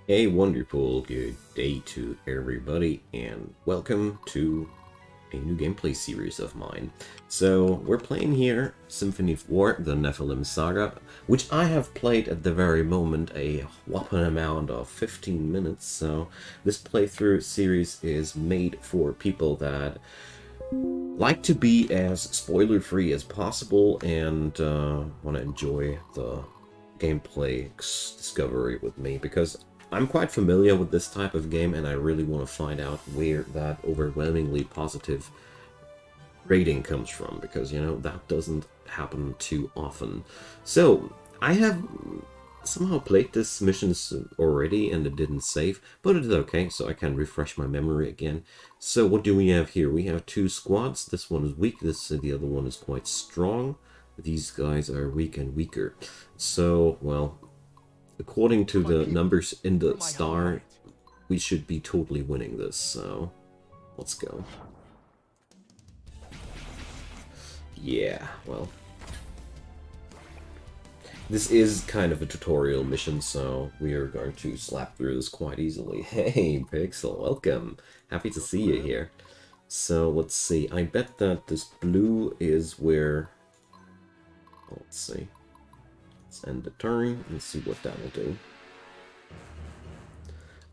A wonderful good day to everybody, and welcome to a new gameplay series of mine. So, we're playing here Symphony of War, the Nephilim Saga, which I have played at the very moment a whopping amount of 15 minutes, so this playthrough series is made for people that like to be as spoiler-free as possible and want to enjoy the gameplay discovery with me, because I'm quite familiar with this type of game and I really want to find out where that overwhelmingly positive rating comes from, because, you know, that doesn't happen too often. So, I have somehow played this missions already and it didn't save, but it's okay, so I can refresh my memory again. So what do we have here? We have two squads. This one is weak, the other one is quite strong. These guys are weak and weaker. So, well, according to the numbers in the star, we should be totally winning this, so let's go. Yeah, well, this is kind of a tutorial mission, so we are going to slap through this quite easily. Hey, Pixel, welcome. Happy to see you here. So, let's see. I bet that this blue is where... Let's see. Let's end the turn and see what that will do.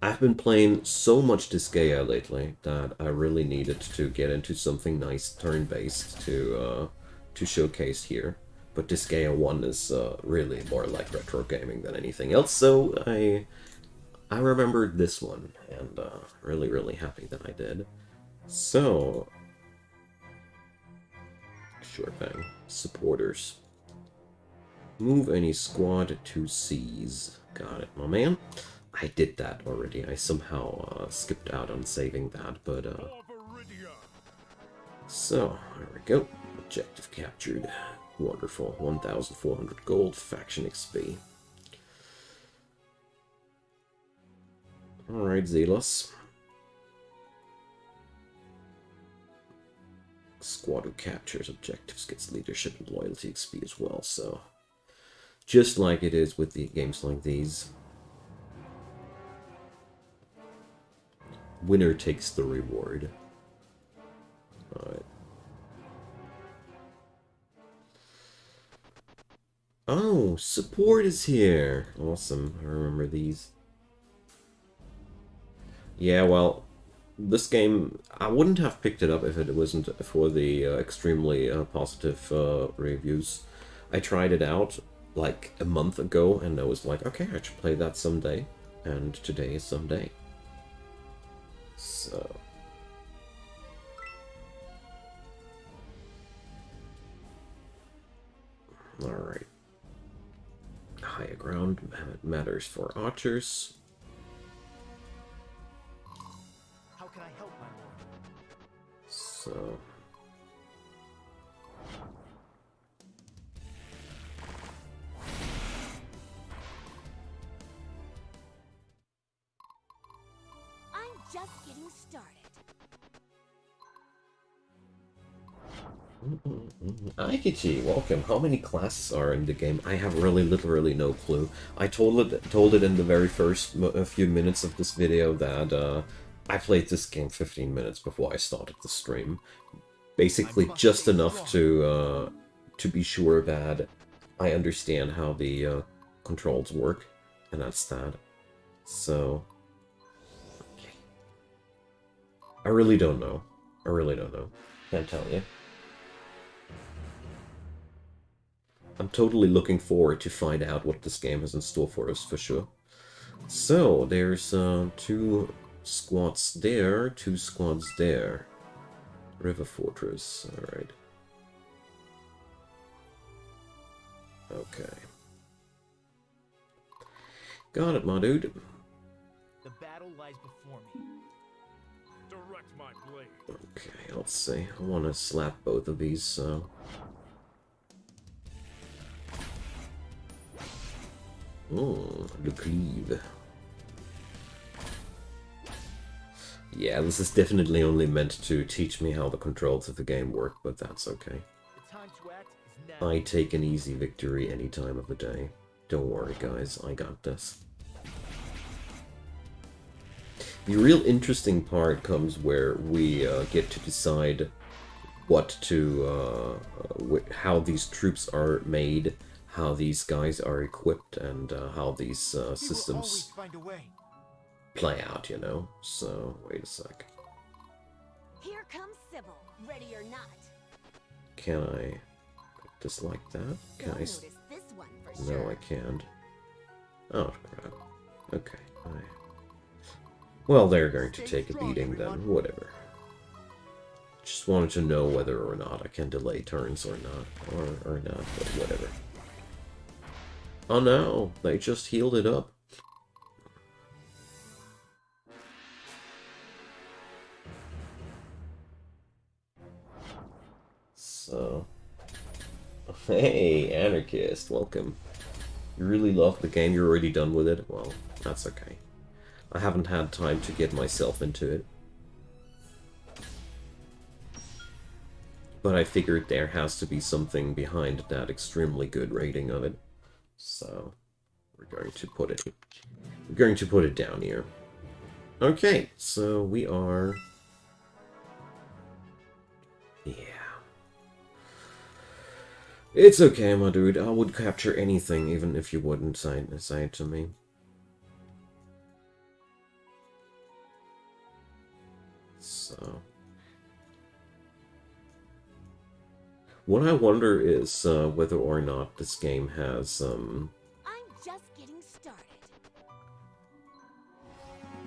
I've been playing so much Disgaea lately that I really needed to get into something nice turn-based to showcase here. But Disgaea 1 is really more like retro gaming than anything else, so I remembered this one, and really happy that I did. So, sure thing. Supporters. Move any squad to C's. Got it, my man. I did that already. I somehow skipped out on saving that, but so, there we go. Objective captured. Wonderful. 1,400 gold, faction XP. Alright, Zealous. Squad who captures objectives gets leadership and loyalty XP as well, so... Just like it is with the games like these. Winner takes the reward. Alright. Oh, support is here. Awesome. I remember these. Yeah, well, this game, I wouldn't have picked it up if it wasn't for the extremely positive reviews. I tried it out like a month ago and I was like, okay, I should play that someday. And today is someday. So... Alright. Higher ground matters for archers. How can I help, my lord? So... I'm just getting started. Aikichi, welcome. How many classes are in the game? I have really literally no clue. I told it in the very first few minutes of this video that I played this game 15 minutes before I started the stream. Basically just enough to be sure that I understand how the controls work, and that's that. So... Okay. I really don't know. I really don't know. Can't tell you. I'm totally looking forward to find out what this game has in store for us, for sure. So, there's two squads there, two squads there. River Fortress, alright. Okay. Got it, my dude. The battle lies before me. Direct my blade. Okay, let's see. I want to slap both of these, so... Oh, Le Cleave. Yeah, this is definitely only meant to teach me how the controls of the game work, but that's okay. The time to act is now. I take an easy victory any time of the day. Don't worry, guys, I got this. The real interesting part comes where we get to decide what to, how these troops are made, how these guys are equipped, and how these We will always systems find a way. play out, you know? So, wait a sec. Here comes Sybil, ready or not. Can I put this like that? Can You'll I... notice this one for sure. No, I can't. Oh, crap. Okay. Well, they're going to take a beating then. Whatever. Just wanted to know whether or not I can delay turns or not. Or not, but whatever. Oh no! They just healed it up. So... Hey, Anarchist, welcome. You really love the game, you're already done with it? Well, that's okay. I haven't had time to get myself into it. But I figured there has to be something behind that extremely good rating of it. So, we're going to put it down here. Okay, so we are... Yeah. It's okay, my dude. I would capture anything, even if you wouldn't say it to me. So... What I wonder is whether or not this game has I'm just getting started.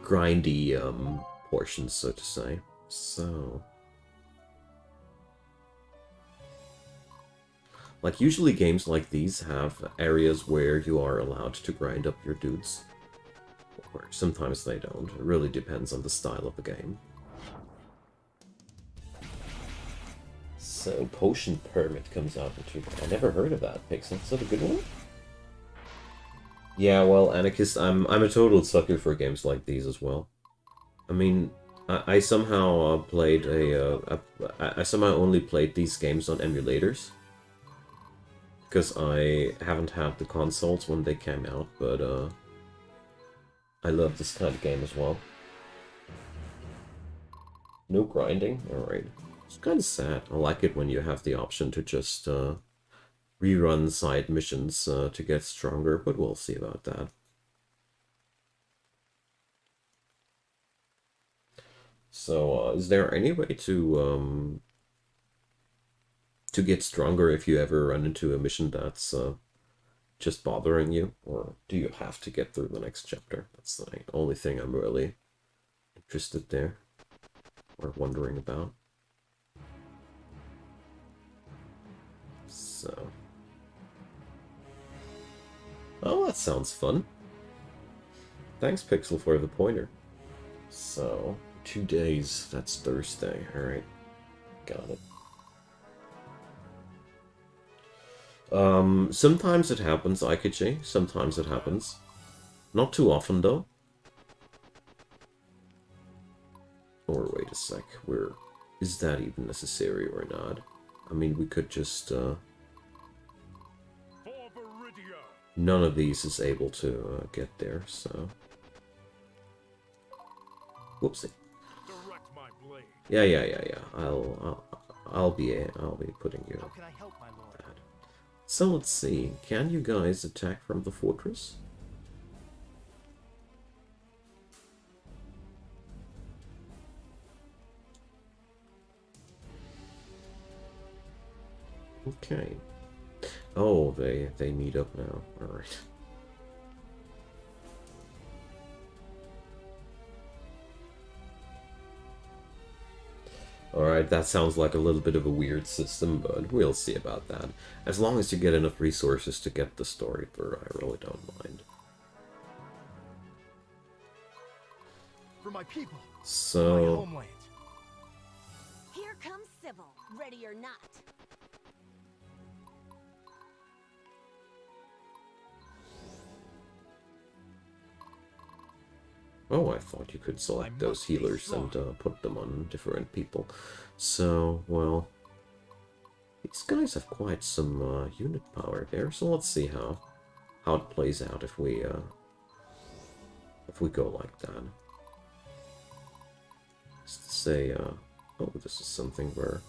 grindy portions, so to say. So, like usually games like these have areas where you are allowed to grind up your dudes, or sometimes they don't. It really depends on the style of the game. So, Potion Permit comes out in 2. I never heard of that, Pixel. Is that a good one? Yeah, well, Anarchist, I'm a total sucker for games like these as well. I mean, I somehow played I somehow only played these games on emulators. Because I haven't had the consoles when they came out, but I love this kind of game as well. No grinding? Alright. It's kind of sad. I like it when you have the option to just rerun side missions to get stronger, but we'll see about that. So, is there any way to get stronger if you ever run into a mission that's just bothering you? Or do you have to get through the next chapter? That's the only thing I'm really interested there, or wondering about. So... Oh, that sounds fun. Thanks, Pixel, for the pointer. So, 2 days. That's Thursday. Alright. Got it. Sometimes it happens, Aikachi. Sometimes it happens. Not too often, though. Or wait a sec. Is that even necessary or not? I mean, we could just, None of these is able to get there, so... Whoopsie. Yeah. I'll be putting you. How can I help, my lord? That. So let's see. Can you guys attack from the fortress? Okay. Oh, they meet up now. Alright. Alright, that sounds like a little bit of a weird system, but we'll see about that. As long as you get enough resources to get the story through, I really don't mind. For my people, my So... homeland. Here comes Sybil, ready or not. Oh, I thought you could select those healers and put them on different people. So, well... These guys have quite some unit power there, so let's see how it plays out if we go like that. say, oh, this is something where...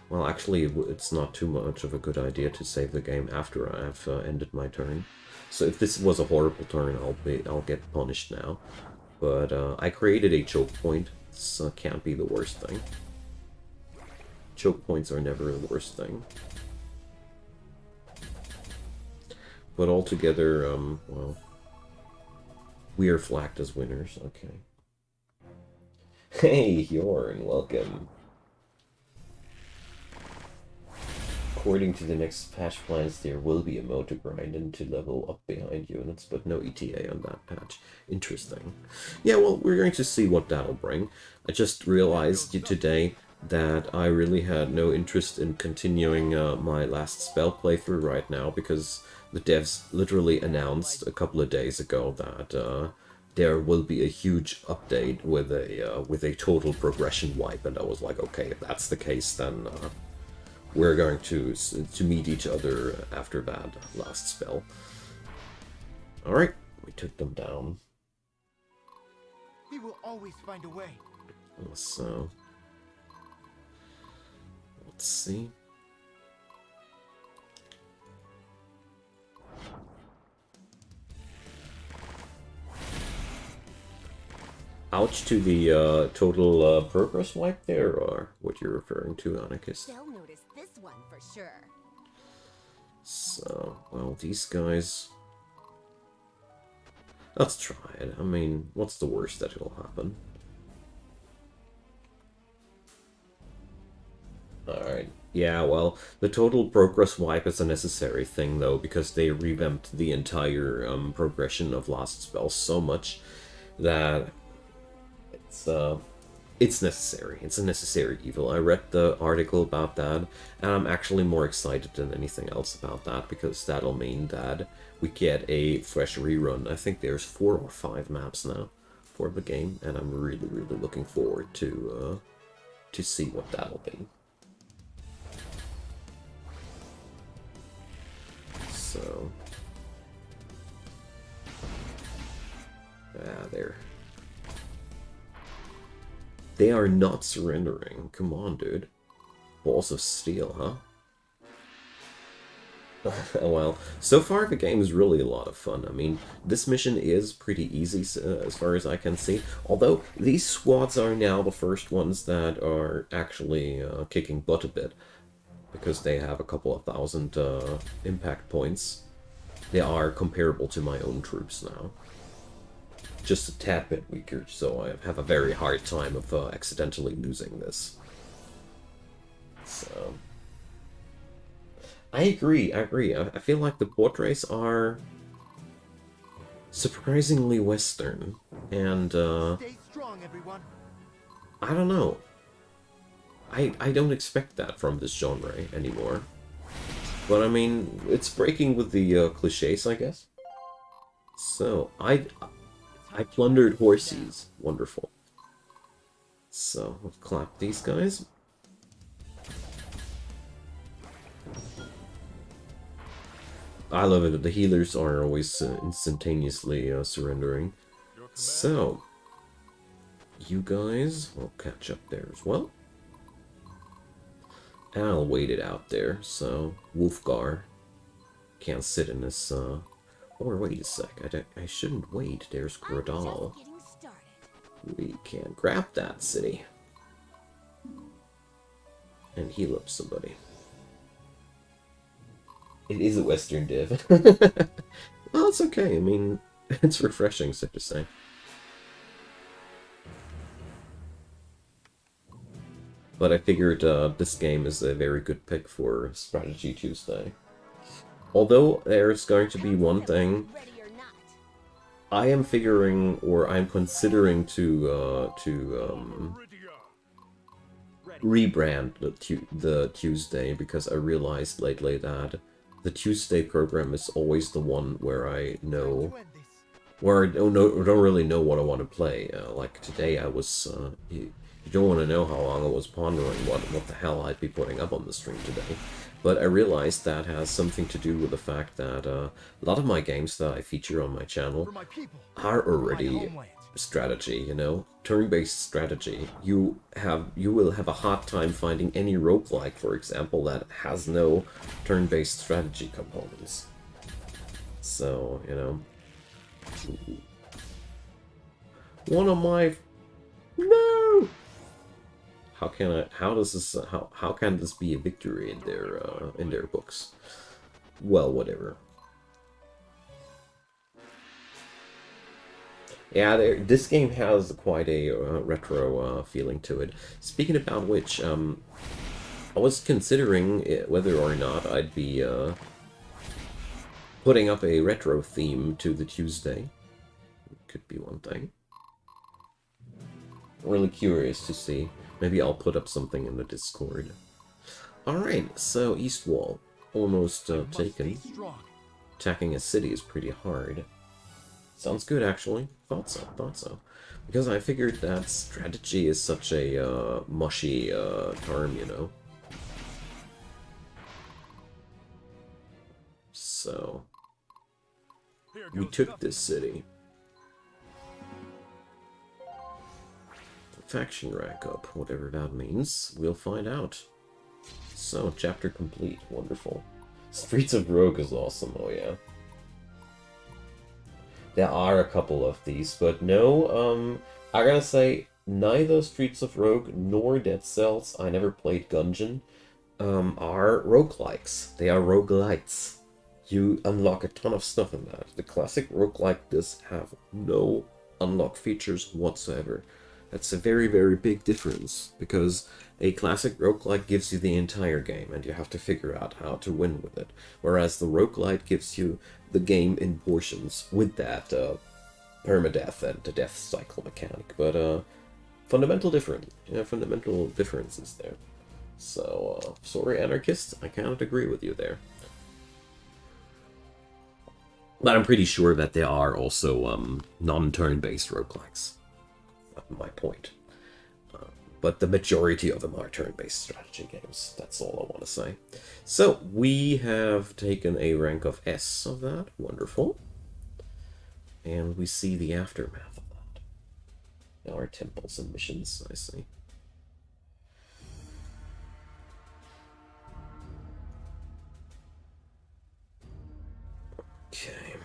Well, actually, it's not too much of a good idea to save the game after I've ended my turn. So if this was a horrible turn, I'll get punished now. But I created a choke point. This can't be the worst thing. Choke points are never the worst thing. But altogether, well, we are flagged as winners. Okay. Hey, Jorn, welcome. According to the next patch plans, there will be a mode to grind and to level up behind units, but no ETA on that patch. Interesting. Yeah, well, we're going to see what that'll bring. I just realized today that I really had no interest in continuing my last spell playthrough right now, because the devs literally announced a couple of days ago that there will be a huge update with a total progression wipe, and I was like, okay, if that's the case, then we're going to meet each other after that last spell. Alright, we took them down. We will always find a way. So, let's see. Ouch to the total progress wipe there, or what you're referring to, Anarchist? They'll notice this one for sure. So, well, these guys... Let's try it. I mean, what's the worst that will happen? Alright. Yeah, well, the total progress wipe is a necessary thing, though, because they revamped the entire progression of Lost Spells so much that it's necessary. It's a necessary evil. I read the article about that, and I'm actually more excited than anything else about that, because that'll mean that we get a fresh rerun. I think there's 4 or 5 maps now for the game, and I'm really, really looking forward to see what that'll be. So, there. They are not surrendering. Come on, dude. Balls of steel, huh? Well, so far the game is really a lot of fun. I mean, this mission is pretty easy as far as I can see. Although, these squads are now the first ones that are actually kicking butt a bit. Because they have a couple of thousand impact points. They are comparable to my own troops now. Just a tad bit weaker, so I have a very hard time of accidentally losing this. So, I agree. I feel like the portraits are surprisingly Western, and Stay strong, everyone. I don't know. I don't expect that from this genre anymore. But I mean, it's breaking with the cliches, I guess. So, I plundered horses. Wonderful. So, let's clap these guys. I love it. The healers are always instantaneously surrendering. So, you guys will catch up there as well. And I'll wait it out there, so Wolfgar can't sit in this, or wait a sec, I shouldn't wait, there's Gradal. We can grab that city. And heal up somebody. It is a Western div. Well, it's okay, I mean, it's refreshing, so to say. But I figured this game is a very good pick for Strategy Tuesday. Although there's going to be one thing, I am figuring, or I'm considering to rebrand the Tuesday, because I realized lately that the Tuesday program is always the one where I know, where I don't really know what I want to play. Like today, I was. You don't want to know how long I was pondering what the hell I'd be putting up on the stream today. But I realized that has something to do with the fact that a lot of my games that I feature on my channel are already strategy, you know, turn-based strategy, you will have a hard time finding any roguelike, for example, that has no turn-based strategy components. So, you know, one of my no. How can this be a victory in their books? Well, whatever. Yeah, this game has quite a retro feeling to it. Speaking about which, I was considering whether or not I'd be putting up a retro theme to the Tuesday. Could be one thing. Really curious to see. Maybe I'll put up something in the Discord. Alright, so East Wall. Almost taken. Attacking a city is pretty hard. Sounds good, actually. Thought so. Because I figured that strategy is such a mushy term, you know. So, we took this city. Faction rack up, whatever that means. We'll find out. So, chapter complete. Wonderful. Streets of Rogue is awesome, oh yeah. There are a couple of these, but no, I gotta say, neither Streets of Rogue nor Dead Cells, I never played Gungeon, are roguelikes. They are roguelites. You unlock a ton of stuff in that. The classic roguelike does have no unlock features whatsoever. That's a very, very big difference, because a classic roguelike gives you the entire game, and you have to figure out how to win with it. Whereas the roguelite gives you the game in portions with that permadeath and the death cycle mechanic. But fundamental differences there. So, sorry, Anarchist, I cannot agree with you there. But I'm pretty sure that there are also non-turn-based roguelikes. My point. But the majority of them are turn-based strategy games. That's all I want to say. So, we have taken a rank of S of that. Wonderful. And we see the aftermath of that. Now our temples and missions, I see. Okay.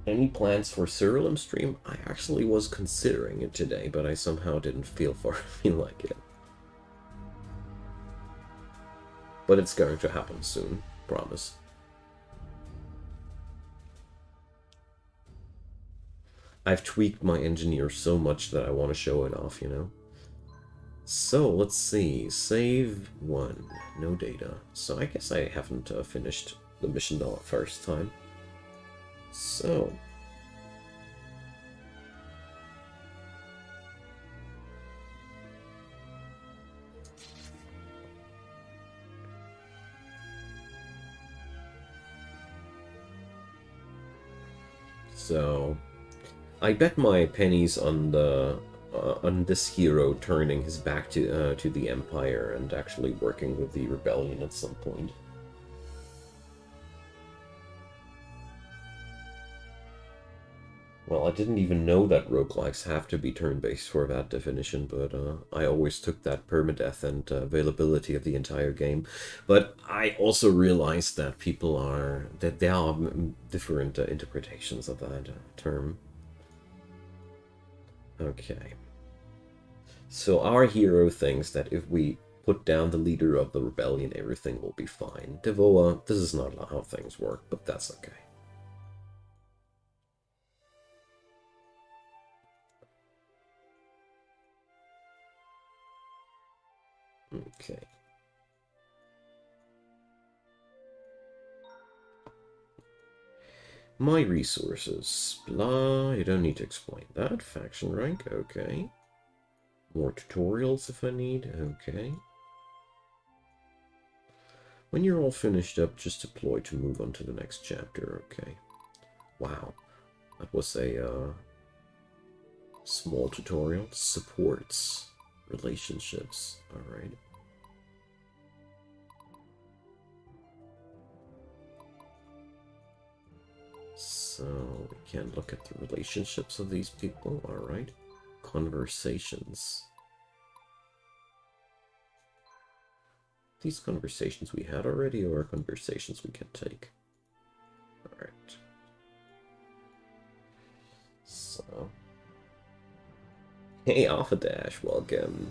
Any plans for Cerulean stream? I actually was considering it today, but I somehow didn't feel like it. But it's going to happen soon, promise. I've tweaked my engineer so much that I want to show it off, you know? So, let's see. Save 1. No data. So, I guess I haven't finished the mission the first time. So, I bet my pennies on the on this hero turning his back to the Empire and actually working with the rebellion at some point. Well, I didn't even know that roguelikes have to be turn-based for that definition, but I always took that permadeath and availability of the entire game. But I also realized that that there are different interpretations of that term. Okay. So our hero thinks that if we put down the leader of the rebellion, everything will be fine. Devoa, this is not how things work, but that's okay. Okay. My resources. Blah, you don't need to explain that. Faction rank, okay. More tutorials if I need, okay. When you're all finished up, just deploy to move on to the next chapter, okay. Wow. That was a small tutorial. Supports. Relationships, alright. So we can look at the relationships of these people. Alright. Conversations. These conversations we had already, or conversations we can take? Alright. So. Hey, Alpha Dash, welcome.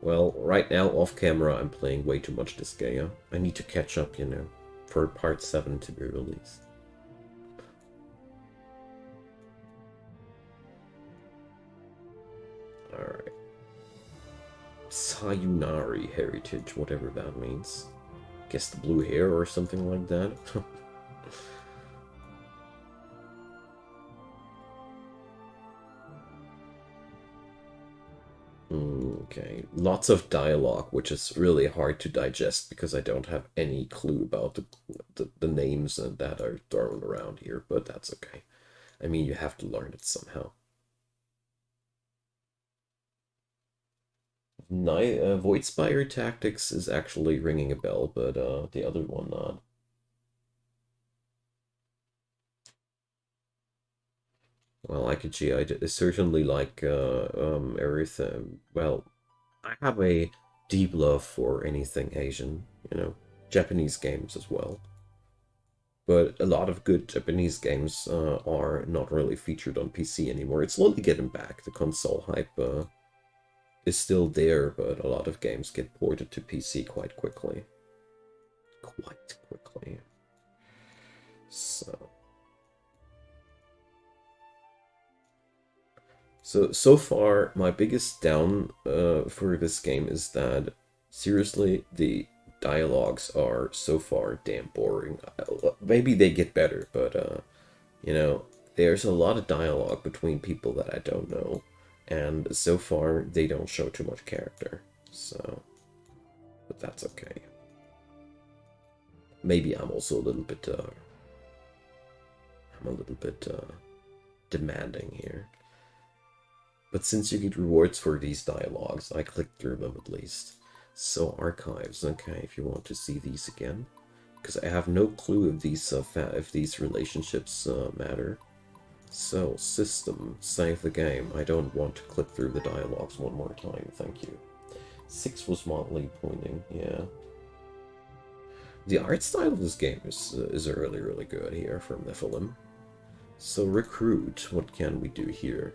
Well, right now, off camera, I'm playing way too much this game. I need to catch up, you know, for part 7 to be released. Alright. Sayunari heritage, whatever that means. Guess the blue hair or something like that. Okay, lots of dialogue, which is really hard to digest because I don't have any clue about the names that are thrown around here, but that's okay. I mean, you have to learn it somehow. Void Spire Tactics is actually ringing a bell, but the other one not. Well, IKG, I certainly like everything. Well, I have a deep love for anything Asian, you know, Japanese games as well. But a lot of good Japanese games are not really featured on PC anymore. It's slowly getting back. The console hype is still there, but a lot of games get ported to PC quite quickly. Quite quickly. So far, my biggest down for this game is that, seriously, the dialogues are so far damn boring. Maybe they get better, but, you know, there's a lot of dialogue between people that I don't know, and so far, they don't show too much character, so, but that's okay. Maybe I'm also a little bit, demanding here. But since you get rewards for these dialogues, I clicked through them at least. So archives, okay, if you want to see these again. Because I have no clue if these relationships matter. So, system, save the game. I don't want to click through the dialogues one more time, thank you. 6 was mildly pointing, yeah. The art style of this game is really, really good here from Nephilim. So recruit, what can we do here?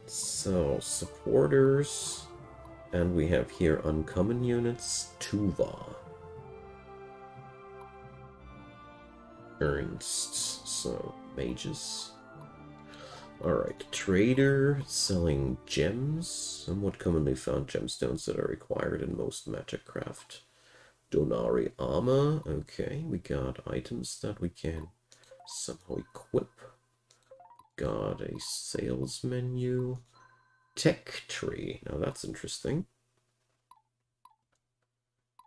So, supporters, and we have here uncommon units, Tuva, Ernst, so mages. Alright, trader, selling gems, somewhat commonly found gemstones that are required in most magic craft. Donari armor, okay, we got items that we can somehow equip. Got a sales menu. Tech tree. Now that's interesting.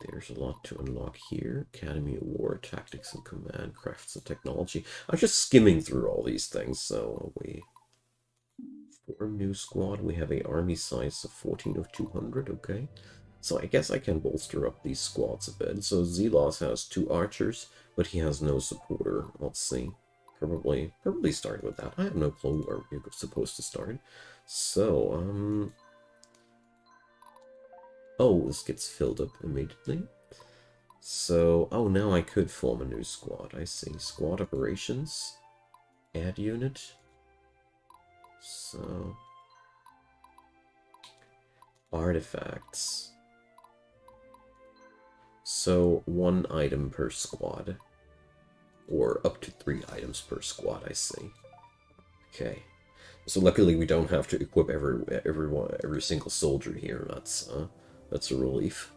There's a lot to unlock here. Academy of War, Tactics and Command, Crafts and Technology. I'm just skimming through all these things, so we form new squad. We have a army size of 14 of 200, okay. So I guess I can bolster up these squads a bit. So Zelos has 2 archers, but he has no supporter. Let's see. Probably start with that. I have no clue where we're supposed to start. So, oh, this gets filled up immediately. So, oh, now I could form a new squad. I see. Squad operations. Add unit. So, artifacts. So, 1 item per squad. Or up to 3 items per squad, I see. Okay. So luckily we don't have to equip every single soldier here. That's a relief.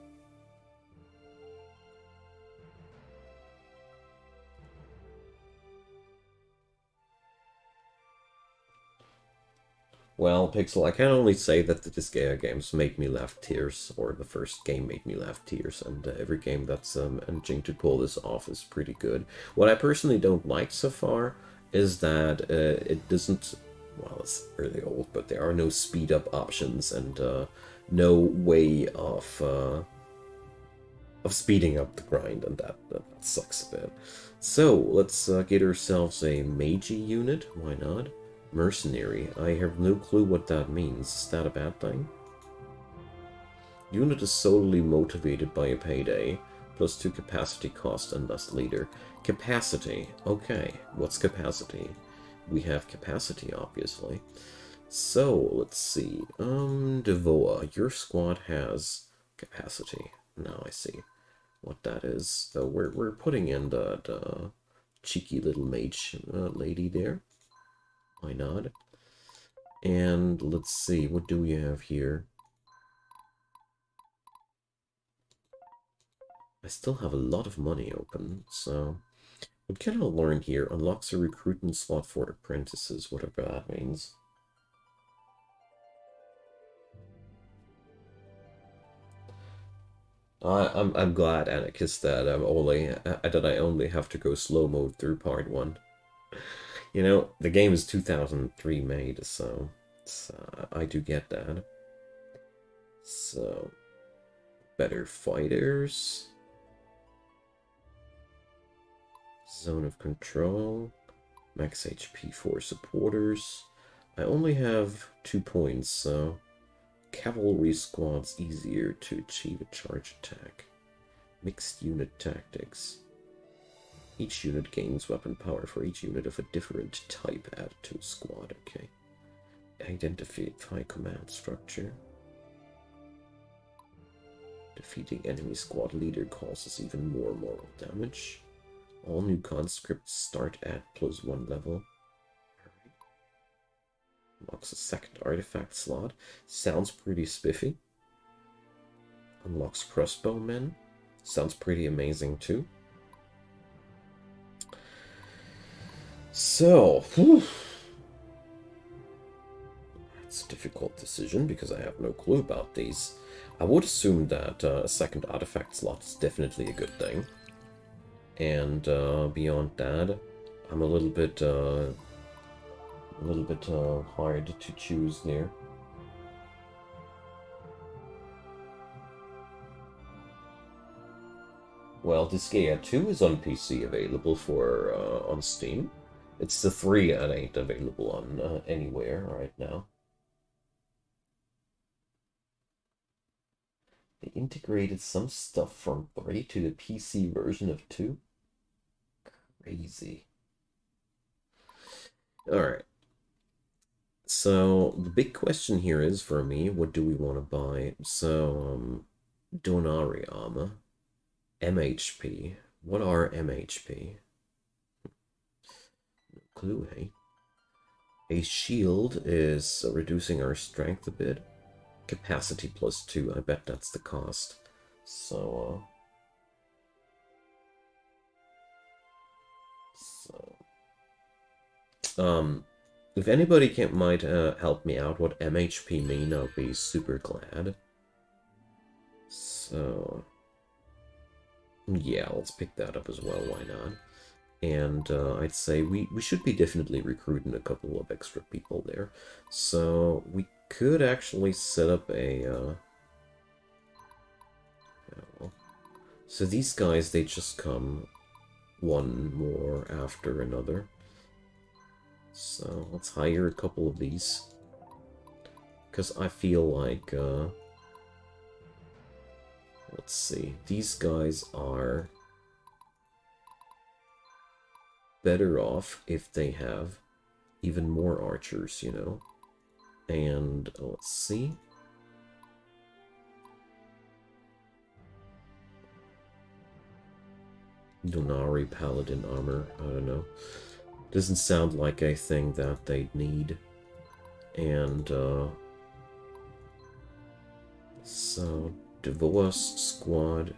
Well, Pixel, I can only say that the Disgaea games make me laugh tears, or the first game made me laugh tears, and every game that's managing to pull this off is pretty good. What I personally don't like so far is that it doesn't, well, it's really old, but there are no speed-up options, and no way of of speeding up the grind, and that sucks a bit. So, let's get ourselves a Meiji unit. Why not? Mercenary. I have no clue what that means. Is that a bad thing? Unit is solely motivated by a payday, plus 2 capacity cost and thus leader. Capacity. Okay, what's capacity? We have capacity, obviously. So, let's see. Devoa, your squad has capacity. Now I see what that is. So we're putting in the cheeky little mage lady there. Why not? And let's see, what do we have here? I still have a lot of money open, so... What can I learn here? Unlocks a recruitment slot for apprentices, whatever that means. I'm glad, Anarchist, that I only have to go slow mode through part 1. You know, the game is 2003 made, so I do get that. So, better fighters. Zone of control. Max HP for supporters. I only have 2 points, so cavalry squad's easier to achieve a charge attack. Mixed unit tactics. Each unit gains weapon power for each unit of a different type added to a squad. Okay. Identify command structure. Defeating enemy squad leader causes even more moral damage. All new conscripts start at +1 level. Unlocks a second artifact slot. Sounds pretty spiffy. Unlocks crossbowmen. Sounds pretty amazing too. So, it's a difficult decision because I have no clue about these. I would assume that a second artifact slot is definitely a good thing. And beyond that, I'm a little bit hard to choose there. Well, Disgaea 2 is on PC available for on Steam. It's the 3 that ain't available on anywhere right now. They integrated some stuff from 3 to the PC version of 2. Crazy. Alright. So, the big question here is, for me, what do we want to buy? So, Donari armor. MHP. What are MHP? No clue, hey? A shield is reducing our strength a bit. Capacity +2. I bet that's the cost. So, if anybody might help me out what MHP mean, I'll be super glad. So, yeah, let's pick that up as well, why not? And I'd say we should be definitely recruiting a couple of extra people there. So, we could actually set up a... so these guys, they just come one more after another. So let's hire a couple of these. Because I feel like, let's see, these guys are better off if they have even more archers, you know. And let's see. Donari Paladin armor, I don't know. Doesn't sound like a thing that they'd need. And, so, Devoas squad.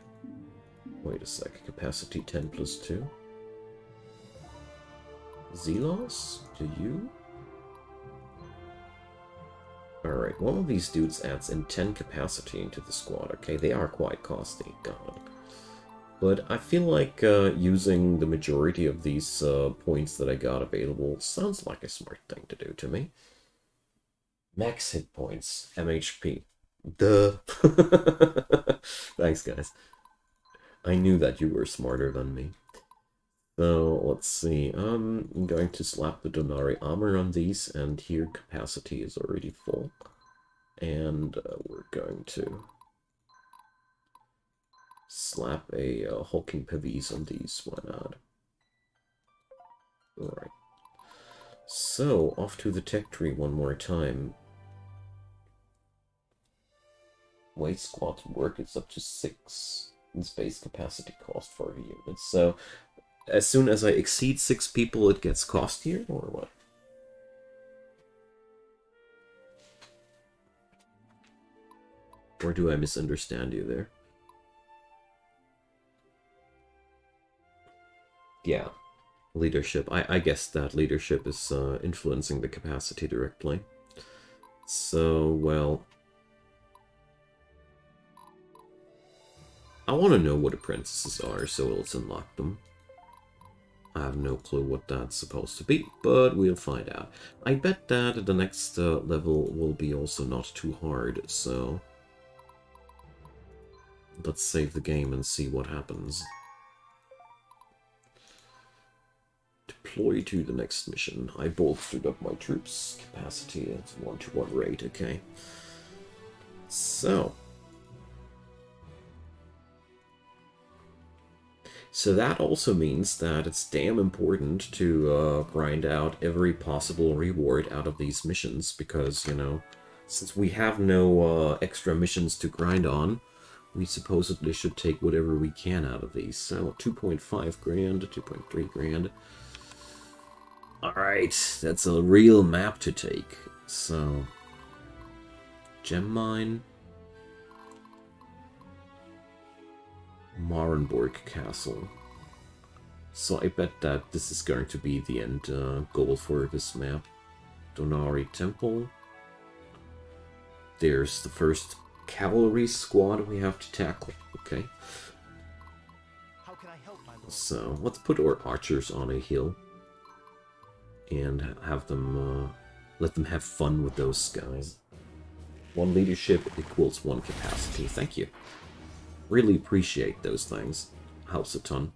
Wait a sec, capacity 10+2. Zelos, do you? Alright, one of these dudes adds in 10 capacity into the squad. Okay, they are quite costly, god. But I feel like using the majority of these points that I got available sounds like a smart thing to do to me. Max hit points, MHP. Duh. Thanks, guys. I knew that you were smarter than me. So, let's see. I'm going to slap the Donari armor on these, and here capacity is already full. And we're going to slap a hulking Pavis on these. Why not? Alright. So, off to the tech tree one more time. Weight squad work is up to 6 in space capacity cost for the units. So, as soon as I exceed 6 people, it gets costier, or what? Or do I misunderstand you there? Yeah. Leadership. I guess that leadership is influencing the capacity directly. So, well... I want to know what apprentices are, so let's unlock them. I have no clue what that's supposed to be, but we'll find out. I bet that the next level will be also not too hard, so... Let's save the game and see what happens. Deploy to the next mission. I bolstered up my troops. Capacity at 1-to-1 rate, okay. So that also means that it's damn important to grind out every possible reward out of these missions, because, you know, since we have no extra missions to grind on, we supposedly should take whatever we can out of these. So, 2.5 grand, 2.3 grand. Alright, that's a real map to take. So, gem mine. Marenborg Castle. So I bet that this is going to be the end goal for this map. Donari Temple. There's the first cavalry squad we have to tackle. Okay. How can I help, my lord? So let's put our archers on a hill and have them let them have fun with those guys. 1 leadership equals 1 capacity. Thank you. Really appreciate those things. Helps a ton.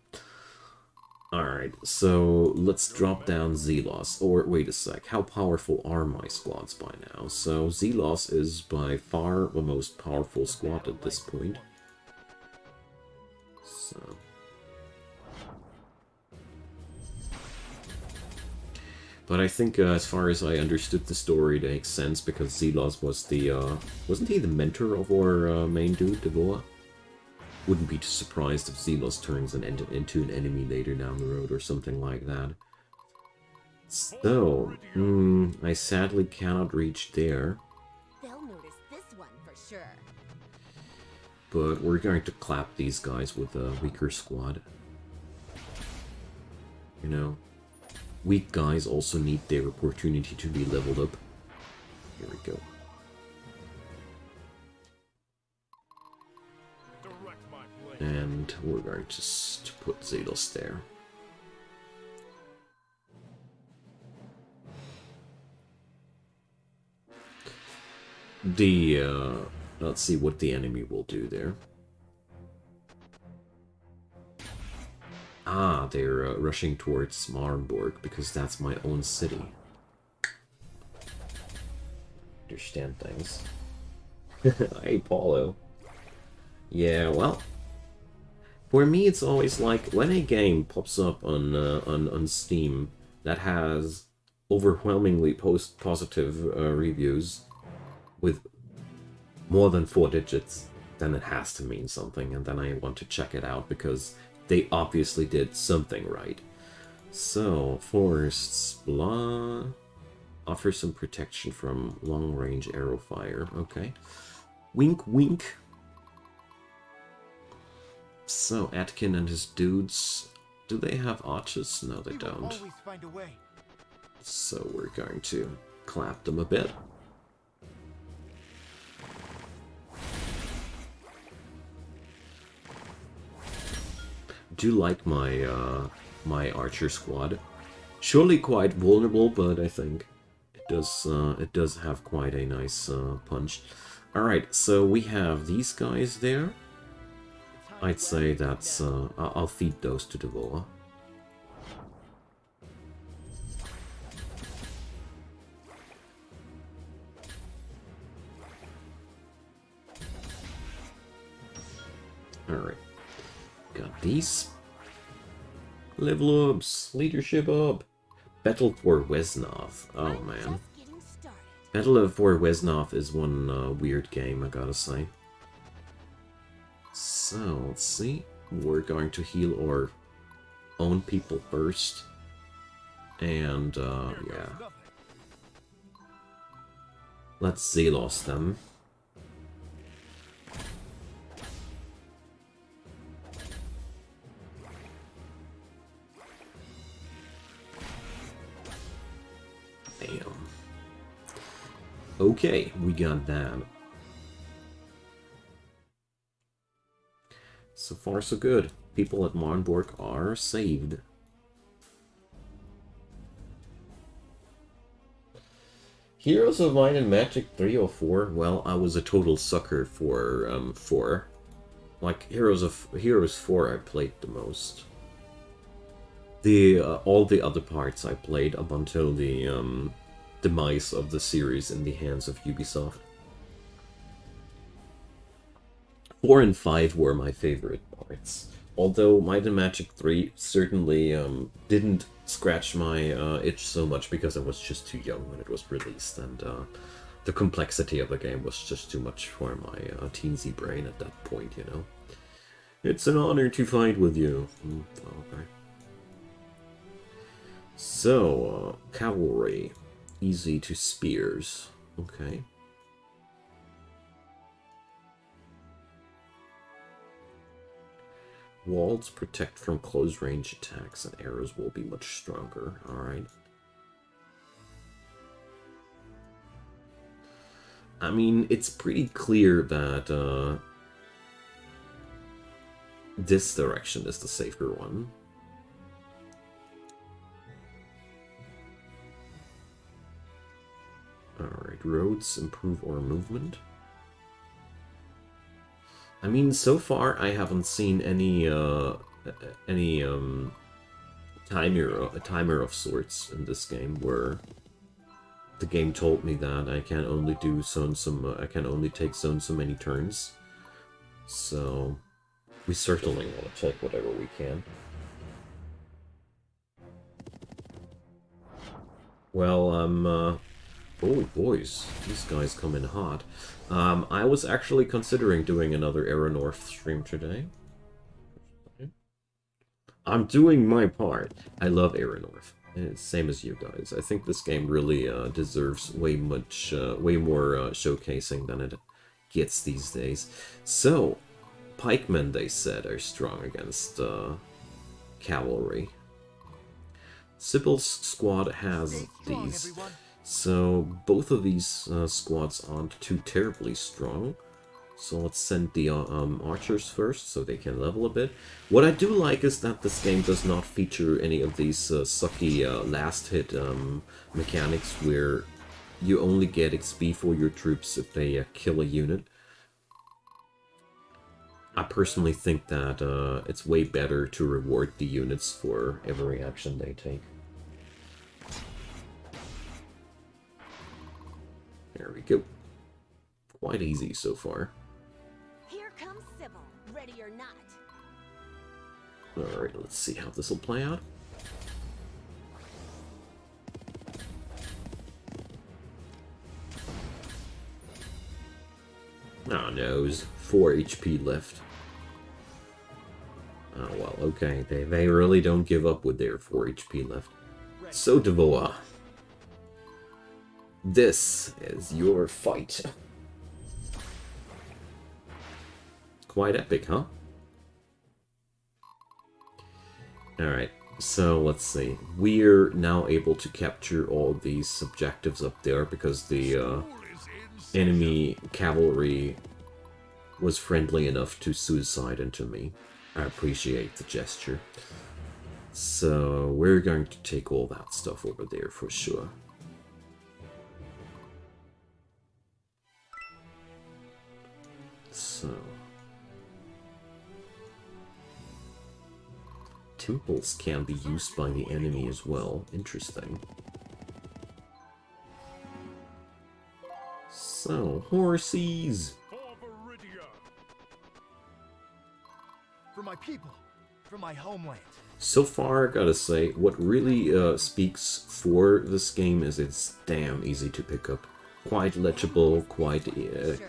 Alright, so let's drop down Zelos. Or, wait a sec, how powerful are my squads by now? So, Zelos is by far the most powerful squad at this point. So... But I think, as far as I understood the story, it makes sense, because Zelos was the, wasn't he the mentor of our main dude, Devoa? Wouldn't be too surprised if Zelos turns into an enemy later down the road or something like that. So, I sadly cannot reach there. They'll notice this one for sure. But we're going to clap these guys with a weaker squad. You know, weak guys also need their opportunity to be leveled up. Here we go. And we're going to put Zelos there. Let's see what the enemy will do there. Ah, they're rushing towards Marenborg, because that's my own city. Understand things. Hey, Paulo. Yeah, well... For me, it's always like, when a game pops up on Steam that has overwhelmingly positive reviews with more than 4 digits, then it has to mean something, and then I want to check it out, because they obviously did something right. So, forests, blah... Offer some protection from long-range arrow fire, okay. Wink, wink. So, Atkin and his dudes, do they have archers? No, they don't. Always find a way. So we're going to clap them a bit. Do like my my archer squad. Surely quite vulnerable, but I think it does have quite a nice punch. All right, so we have these guys there. I'd say that's... I'll feed those to Devoa. Alright. Got these. Level ups! Leadership up! Battle for Wesnov. Oh man. Battle for Wesnov is one weird game, I gotta say. So, let's see. We're going to heal our own people first. And, yeah. Let's Zelos them. Damn. Okay, we got that. So far, so good. People at Marnborg are saved. Heroes of Might and Magic 3 or 4? Well, I was a total sucker for 4. Like, Heroes 4 I played the most. All the other parts I played up until the demise of the series in the hands of Ubisoft. 4 and 5 were my favorite parts. Although Might and Magic 3 certainly didn't scratch my itch so much because I was just too young when it was released, and the complexity of the game was just too much for my teensy brain at that point, you know. It's an honor to fight with you. Okay. So, cavalry. Easy to spears. Okay. Walls protect from close-range attacks, and arrows will be much stronger. Alright. I mean, it's pretty clear that this direction is the safer one. Alright, roads improve our movement. I mean, so far I haven't seen any timer of sorts in this game where the game told me that I can only do I can only take so many turns. So we certainly want to take whatever we can. Well, oh boys, these guys come in hot. I was actually considering doing another Aeronorth stream today. I'm doing my part. I love Aeronorth. Same as you guys. I think this game really deserves way more showcasing than it gets these days. So, pikemen, they said, are strong against cavalry. Sybil's squad has these. So both of these squads aren't too terribly strong. So let's send the archers first, so they can level a bit. What I do like is that this game does not feature any of these sucky last hit mechanics, where you only get XP for your troops if they kill a unit. I personally think that it's way better to reward the units for every action they take. There we go. Quite easy so far. Here comes Sybil, ready or not. Alright, let's see how this will play out. Oh no, 4 HP left. Oh well, okay, they really don't give up with their 4 HP left. So Devoa, this is your fight. Quite epic, huh? Alright, so let's see. We're now able to capture all these objectives up there because the enemy cavalry was friendly enough to suicide into me. I appreciate the gesture. So we're going to take all that stuff over there for sure. So temples can be used by the enemy as well. Interesting. So, horsies! For Viridia. For my people. For my homeland. So far, I gotta say, what really speaks for this game is it's damn easy to pick up. Quite legible, quite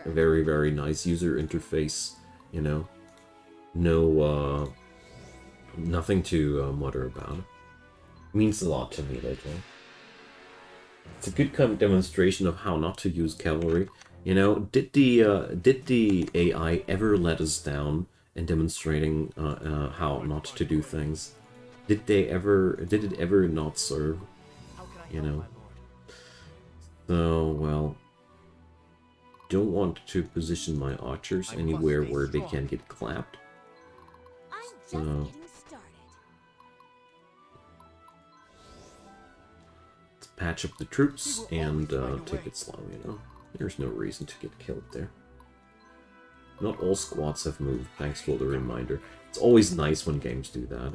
very, very nice user interface, you know. No, nothing to mutter about. Means a lot to me lately. It's a good kind of demonstration of how not to use cavalry. You know, did the AI ever let us down in demonstrating how not to do things? Did it ever not serve? How can I You help, know. my lord? So, well, don't want to position my archers I anywhere must stay where they strong. can get clapped. I'm just So- getting started. Let's patch up the troops He will and always find a take way. it slow, you know? There's no reason to get killed there. Not all squads have moved, thanks for the reminder. It's always nice when games do that.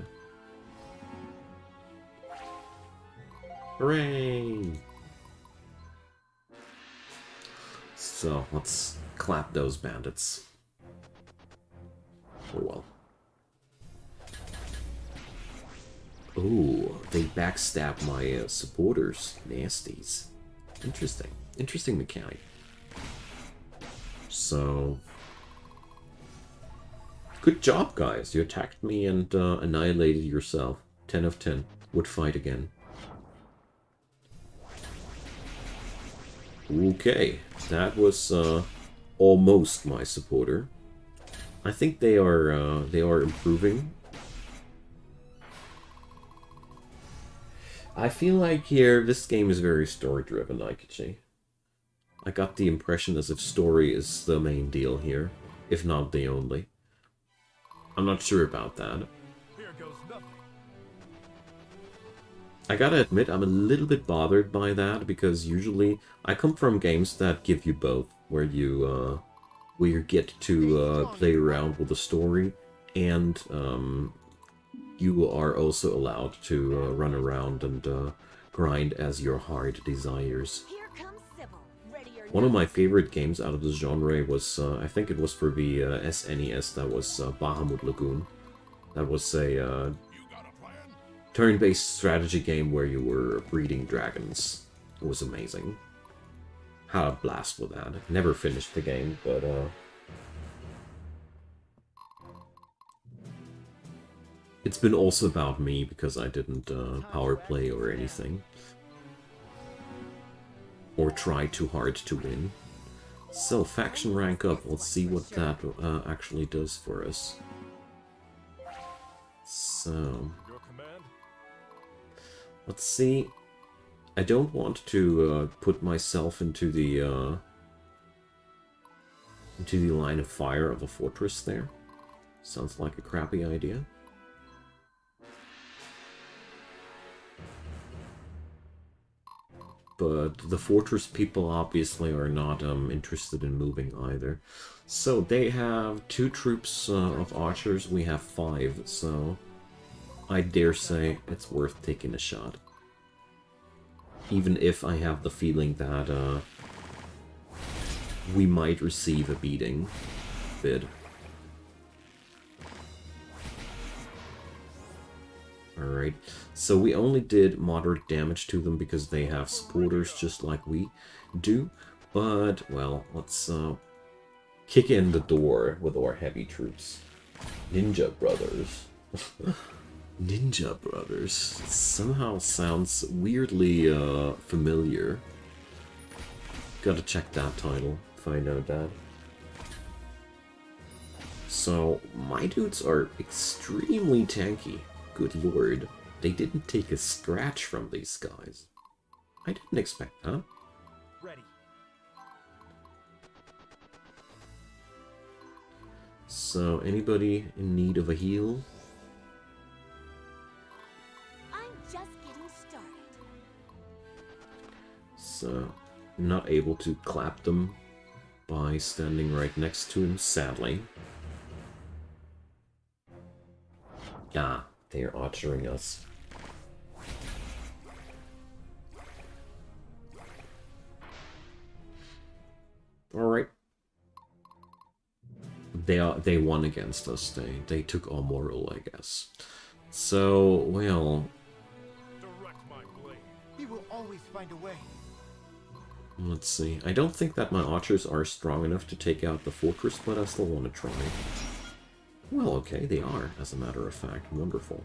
Hooray! So, let's clap those bandits. Oh well. Oh, they backstab my supporters. Nasties. Interesting. Interesting mechanic. So... Good job, guys. You attacked me and annihilated yourself. 10 of 10. Would fight again. Okay. That was almost my supporter. I think they are improving. I feel like here, this game is very story-driven, Aikachi. I got the impression as if story is the main deal here, if not the only. I'm not sure about that. Here goes nothing. I gotta admit, I'm a little bit bothered by that, because usually I come from games that give you both, where you get to play around with the story, and you are also allowed to run around and grind as your heart desires. Here comes Sybil. Ready or One of not. my favorite games out of this genre was, I think it was for the SNES, that was Bahamut Lagoon. That was a You got a plan? turn-based strategy game where you were breeding dragons. It was amazing. Had a blast with that. Never finished the game, but it's been also about me because I didn't power play or anything. Or try too hard to win. So, faction rank up. Let's see what that actually does for us. So, Your command? let's see. I don't want to put myself into the line of fire of a fortress there. Sounds like a crappy idea. But the fortress people obviously are not interested in moving either. So they have 2 troops of archers, we have 5, so I dare say it's worth taking a shot. Even if I have the feeling that we might receive a beating bid. Alright, so we only did moderate damage to them because they have supporters just like we do. But, well, let's kick in the door with our heavy troops. Ninja Brothers. Ninja Brothers. Somehow sounds weirdly familiar. Gotta check that title, find out that. So, my dudes are extremely tanky. Good lord, they didn't take a scratch from these guys. I didn't expect that. Ready. So, anybody in need of a heal? I'm just getting started. So, not able to clap them by standing right next to him, sadly. Ah, They are archering us. Alright. They won against us. They took our moral, I guess. So, well, Direct my blade. He will always find a way. let's see. I don't think that my archers are strong enough to take out the fortress, but I still want to try. Well, okay, they are, as a matter of fact. Wonderful.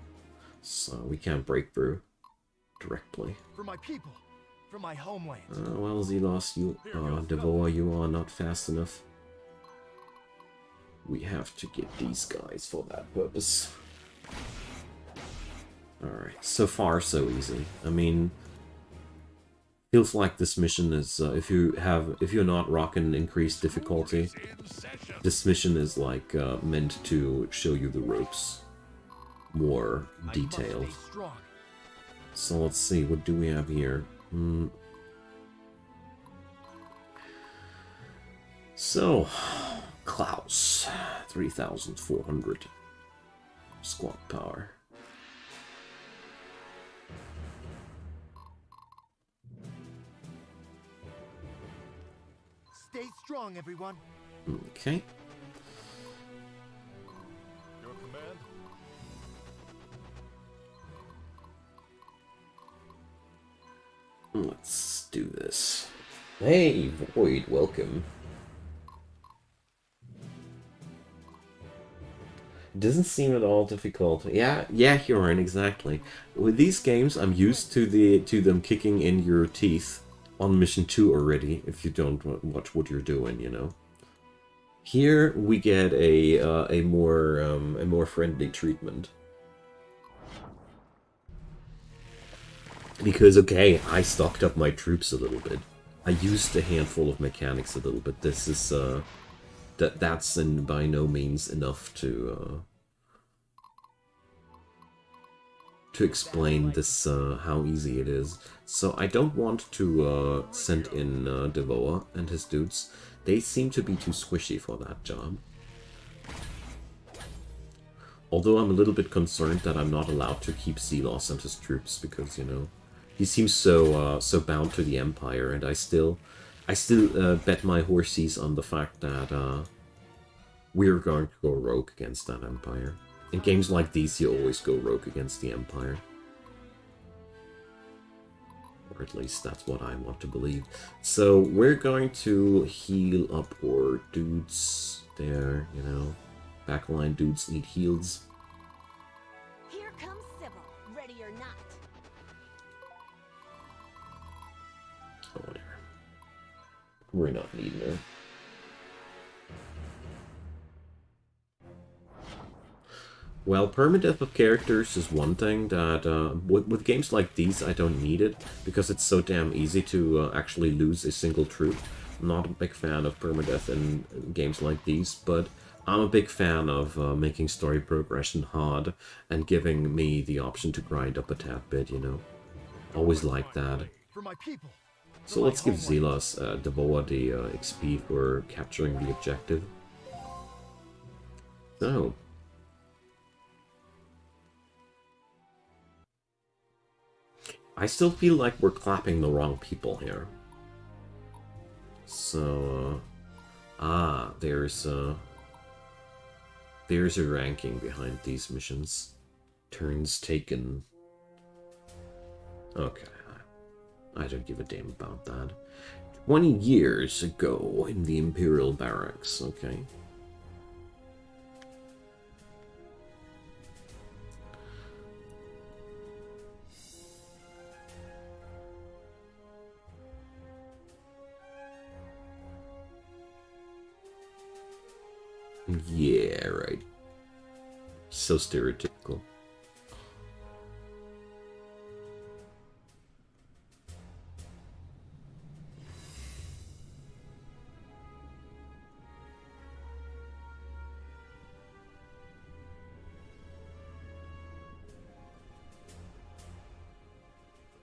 So we can't break through directly. For my people. For my homeland. Well, Zelos, you, Devoa, you are not fast enough. We have to get these guys for that purpose. Alright, so far so easy. I mean, feels like this mission is, if you're not rocking increased difficulty, this mission is like meant to show you the ropes more detailed. So let's see, what do we have here? So, Klaus, 3,400 squad power. Stay strong, everyone. Okay. Your command? Let's do this. Hey, Void, welcome. It doesn't seem at all difficult. Yeah, Huron, exactly. With these games, I'm used to them kicking in your teeth on mission 2 already, if you don't watch what you're doing, you know. Here we get a more friendly treatment. Because, okay, I stocked up my troops a little bit. I used a handful of mechanics a little bit. This is, that's by no means enough to explain this, how easy it is. So I don't want to send in Devoa and his dudes. They seem to be too squishy for that job. Although I'm a little bit concerned that I'm not allowed to keep Zelos and his troops because, you know, he seems so bound to the Empire, and I still bet my horsies on the fact that we're going to go rogue against that Empire. In games like these, you always go rogue against the Empire. Or at least that's what I want to believe. So we're going to heal up our dudes there, you know. Backline dudes need heals. Here comes Sybil, ready or not. Oh, whatever. We're not needing her. Well, permadeath of characters is one thing that, with games like these, I don't need it, because it's so damn easy to actually lose a single troop. I'm not a big fan of permadeath in games like these, but I'm a big fan of making story progression hard and giving me the option to grind up a tad bit, you know. Always like that. For my people. So let's give Zelos Devoa the XP for capturing the objective. So... I still feel like we're clapping the wrong people here. So, there's a ranking behind these missions. Turns taken. Okay, I don't give a damn about that. 20 years ago in the Imperial barracks, okay. Yeah, right. So stereotypical.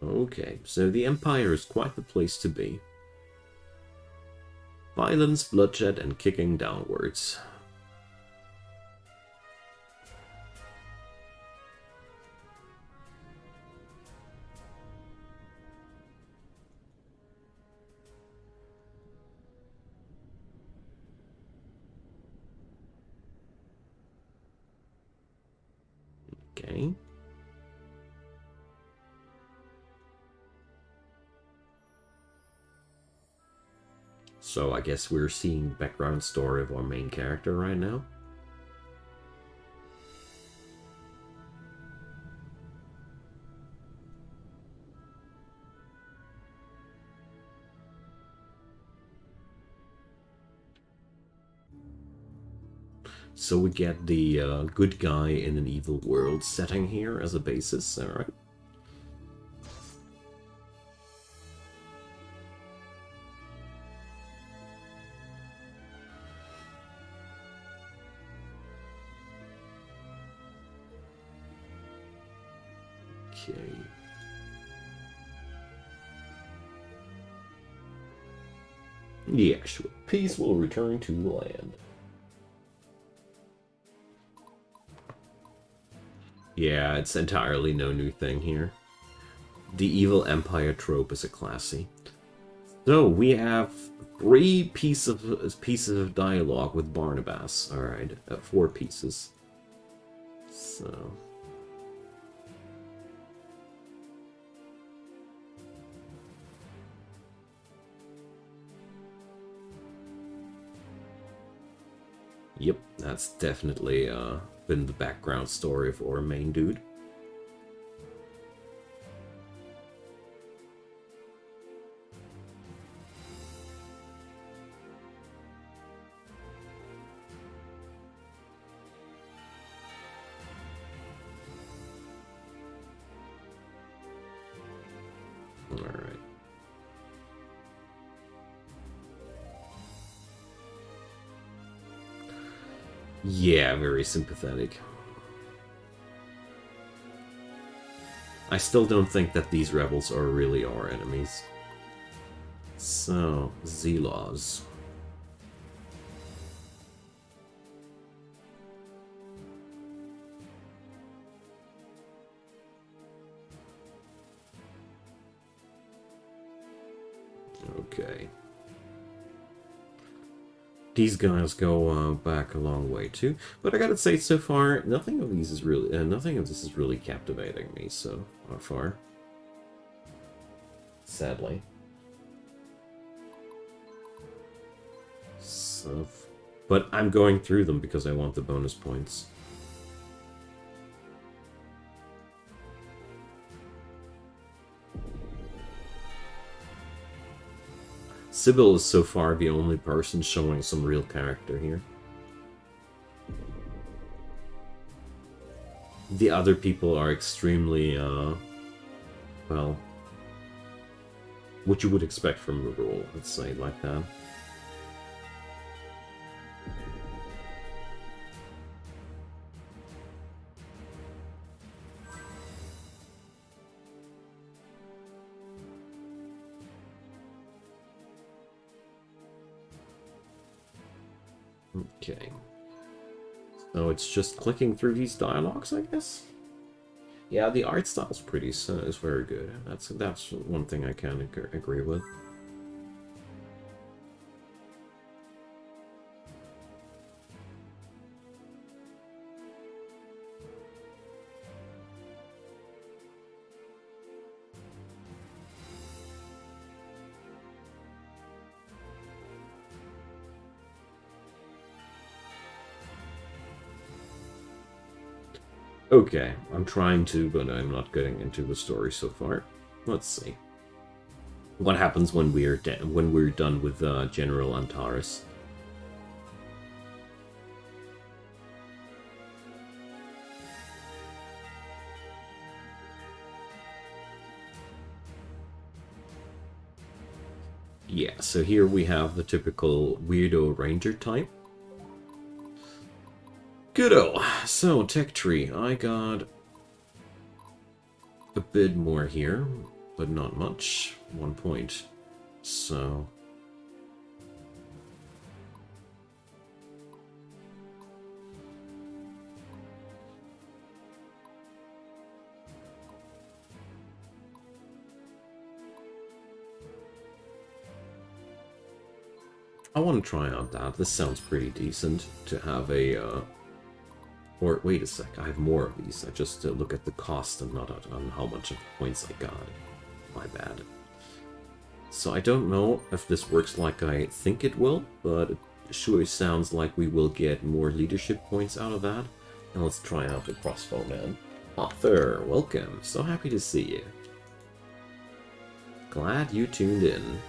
Okay, so the Empire is quite the place to be. Violence, bloodshed, and kicking downwards. Okay. So I guess we're seeing the background story of our main character right now. So we get the good guy in an evil world setting here as a basis, alright. Okay. Yeah, sure. Peace will return to the land. Yeah, it's entirely no new thing here. The evil empire trope is a classy. So we have 3 pieces of dialogue with Barnabas. All right, 4 pieces. So. Yep, that's definitely been the background story of our main dude. Alright. Yeah, very sympathetic. I still don't think that these rebels are really our enemies. So, Zelos. Okay. These guys go back a long way too, but I gotta say, so far, nothing of this is really captivating me so far. Sadly. So, but I'm going through them because I want the bonus points. Sybil is so far the only person showing some real character here. The other people are extremely, well, what you would expect from a role, let's say it like that. Okay. So it's just clicking through these dialogues, I guess? Yeah, the art style's is very good. That's one thing I can agree with. Okay, I'm trying to, but I'm not getting into the story so far. Let's see. What happens when we're done with General Antares? Yeah, so here we have the typical weirdo ranger type. Goodo. So, tech tree. I got a bit more here, but not much. 1 point. So... I want to try out that. This sounds pretty decent to have a Or, wait a sec, I have more of these. I just look at the cost and not on how much of the points I got. My bad. So I don't know if this works like I think it will, but it sure sounds like we will get more leadership points out of that. And let's try out the crossbowman. Arthur, welcome. So happy to see you. Glad you tuned in.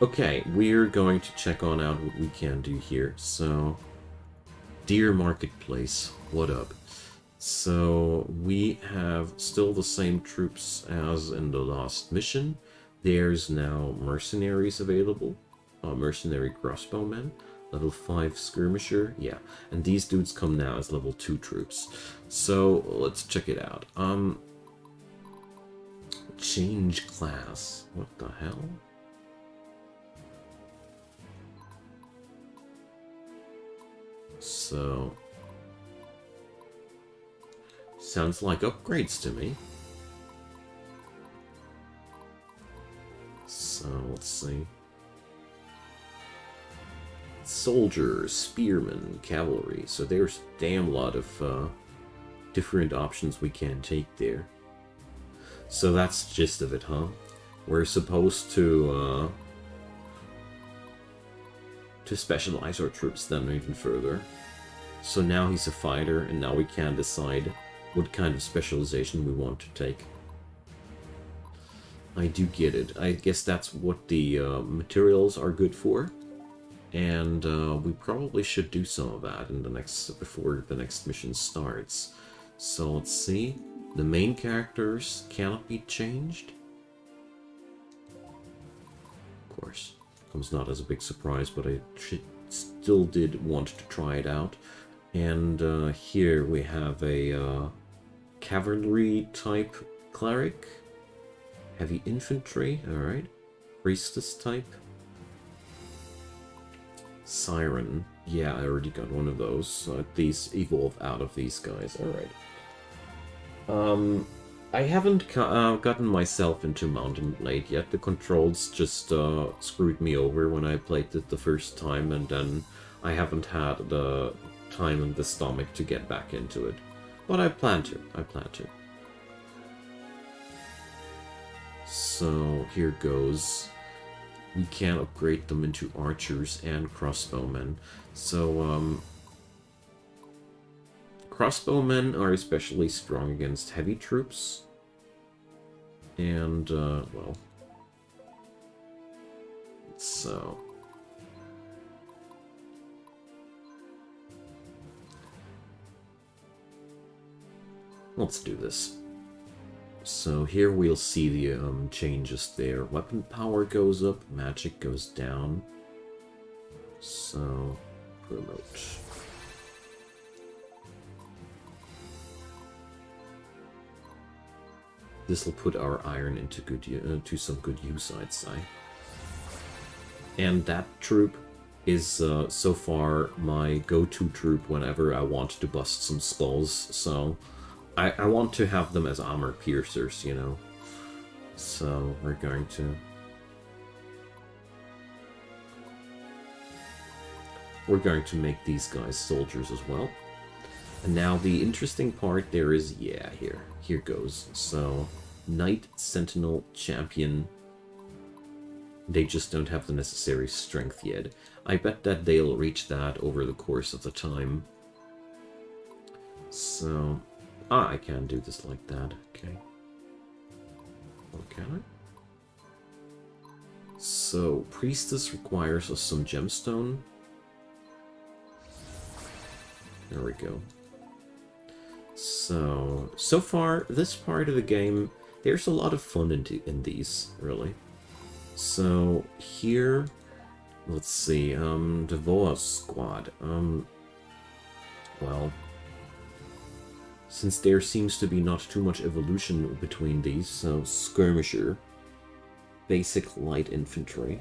Okay, we're going to check on out what we can do here. So, Deer Marketplace, what up? So, we have still the same troops as in the last mission. There's now mercenaries available. Mercenary crossbowmen. Level 5 skirmisher, yeah. And these dudes come now as level 2 troops. So, let's check it out. Change class. What the hell? So, sounds like upgrades to me. So, let's see. Soldiers, spearmen, cavalry. So there's a damn lot of different options we can take there. So that's the gist of it, huh? We're supposed to specialize our troops then even further. So now he's a fighter, and now we can decide what kind of specialization we want to take. I do get it. I guess that's what the materials are good for. And we probably should do some of that in the before the next mission starts. So let's see. The main characters cannot be changed. Of course, comes not as a big surprise, but I still did want to try it out. And here we have a cavalry type cleric, heavy infantry, alright, priestess type, siren, yeah, I already got one of those, so these evolve out of these guys, alright. I haven't gotten myself into Mountain Blade yet. The controls just screwed me over when I played it the first time, and then I haven't had the time and the stomach to get back into it. But I plan to. So here goes. We can upgrade them into archers and crossbowmen. So crossbowmen are especially strong against heavy troops. And, well... So... let's do this. So here we'll see the changes there. Weapon power goes up, magic goes down. So, promote. This will put our iron into to some good use, I'd say. And that troop is so far my go-to troop whenever I want to bust some skulls. So I want to have them as armor piercers, you know. So we're going to make these guys soldiers as well. And now the interesting part there is, yeah, here goes. So, Knight, Sentinel, Champion. They just don't have the necessary strength yet. I bet that they'll reach that over the course of the time. So, I can do this like that, okay. Or can I? So, Priestess requires us some gemstone. There we go. So far, this part of the game, there's a lot of fun in these, really. So, here, let's see, Devoa Squad, well, since there seems to be not too much evolution between these, so Skirmisher, Basic Light Infantry,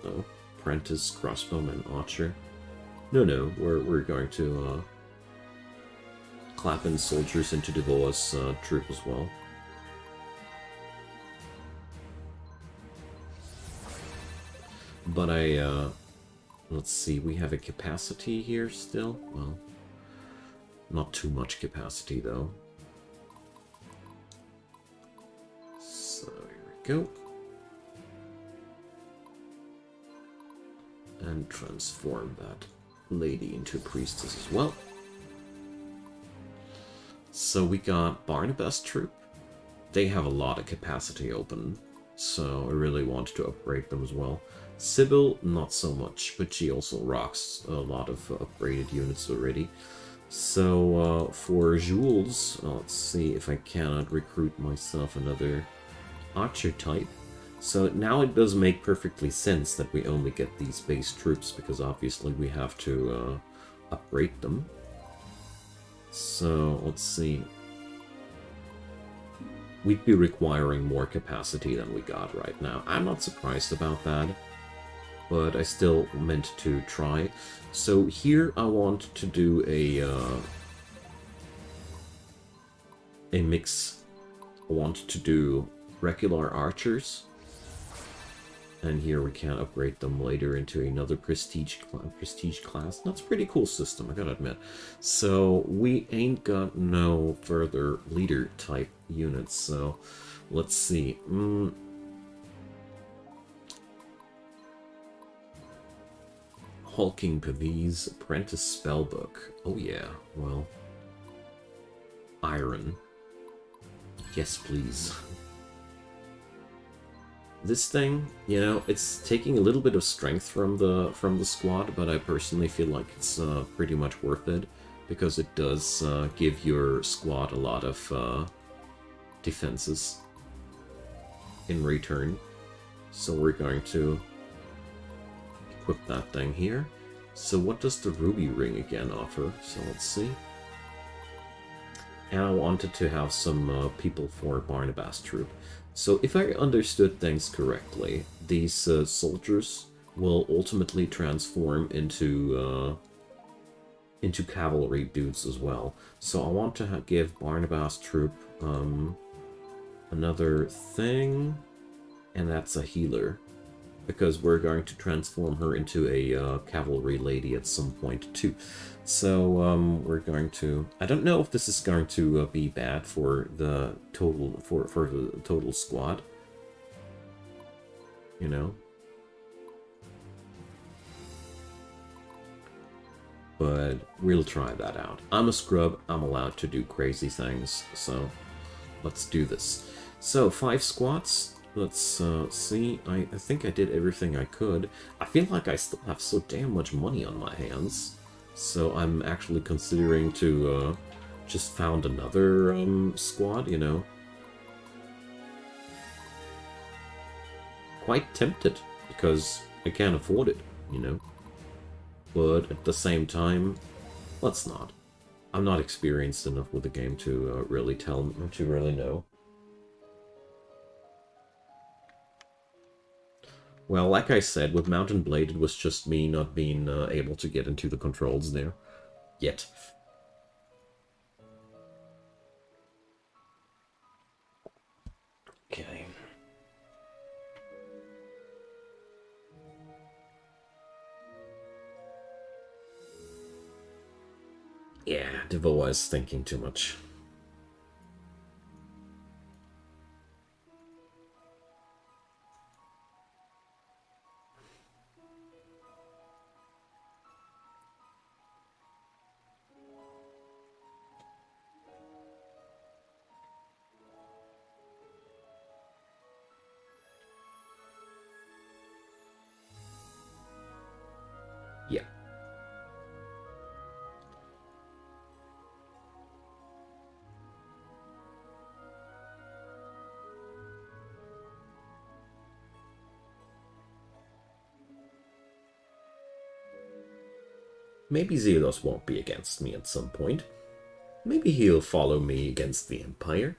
no, Apprentice, Crossbowman, Archer, no, we're going to, clap in soldiers into Devoa's troop as well. But let's see, we have a capacity here still. Well, Not too much capacity, though. So, here we go. And transform that lady into a priestess as well. So we got Barnabas troop. They have a lot of capacity open, so I really want to upgrade them as well. Sybil, not so much, but she also rocks a lot of upgraded units already. So for Jules, let's see if I cannot recruit myself another archer type. So now it does make perfectly sense that we only get these base troops, because obviously we have to upgrade them. So let's see. We'd be requiring more capacity than we got right now. I'm not surprised about that, but I still meant to try. So here I want to do a mix. I want to do regular archers, and here we can upgrade them later into another prestige class. That's a pretty cool system, I gotta admit. So we ain't got no further leader type units, so let's see. Hulking Pavis, Apprentice Spellbook. Oh yeah, well. Iron. Yes, please. This thing, you know, it's taking a little bit of strength from the squad, but I personally feel like it's pretty much worth it, because it does give your squad a lot of defenses in return. So we're going to equip that thing here. So what does the ruby ring again offer? So let's see. And I wanted to have some people for Barnabas troop. So if I understood things correctly, these soldiers will ultimately transform into cavalry dudes as well. So I want to give Barnabas troop another thing, and that's a healer, because we're going to transform her into a cavalry lady at some point too. So we're going to. I don't know if this is going to be bad for the total for the total squad. You know. But we'll try that out. I'm a scrub. I'm allowed to do crazy things. So let's do this. So 5 squats. Let's see. I think I did everything I could. I feel like I still have so damn much money on my hands. So I'm actually considering to just found another squad, you know. Quite tempted, because I can't afford it, you know. But at the same time, let's not. I'm not experienced enough with the game to really know. Well, like I said, with Mountain Blade, it was just me not being able to get into the controls there. Yet. Okay. Yeah, Devoa is thinking too much. Yeah. Maybe Zelos won't be against me at some point. Maybe he'll follow me against the Empire.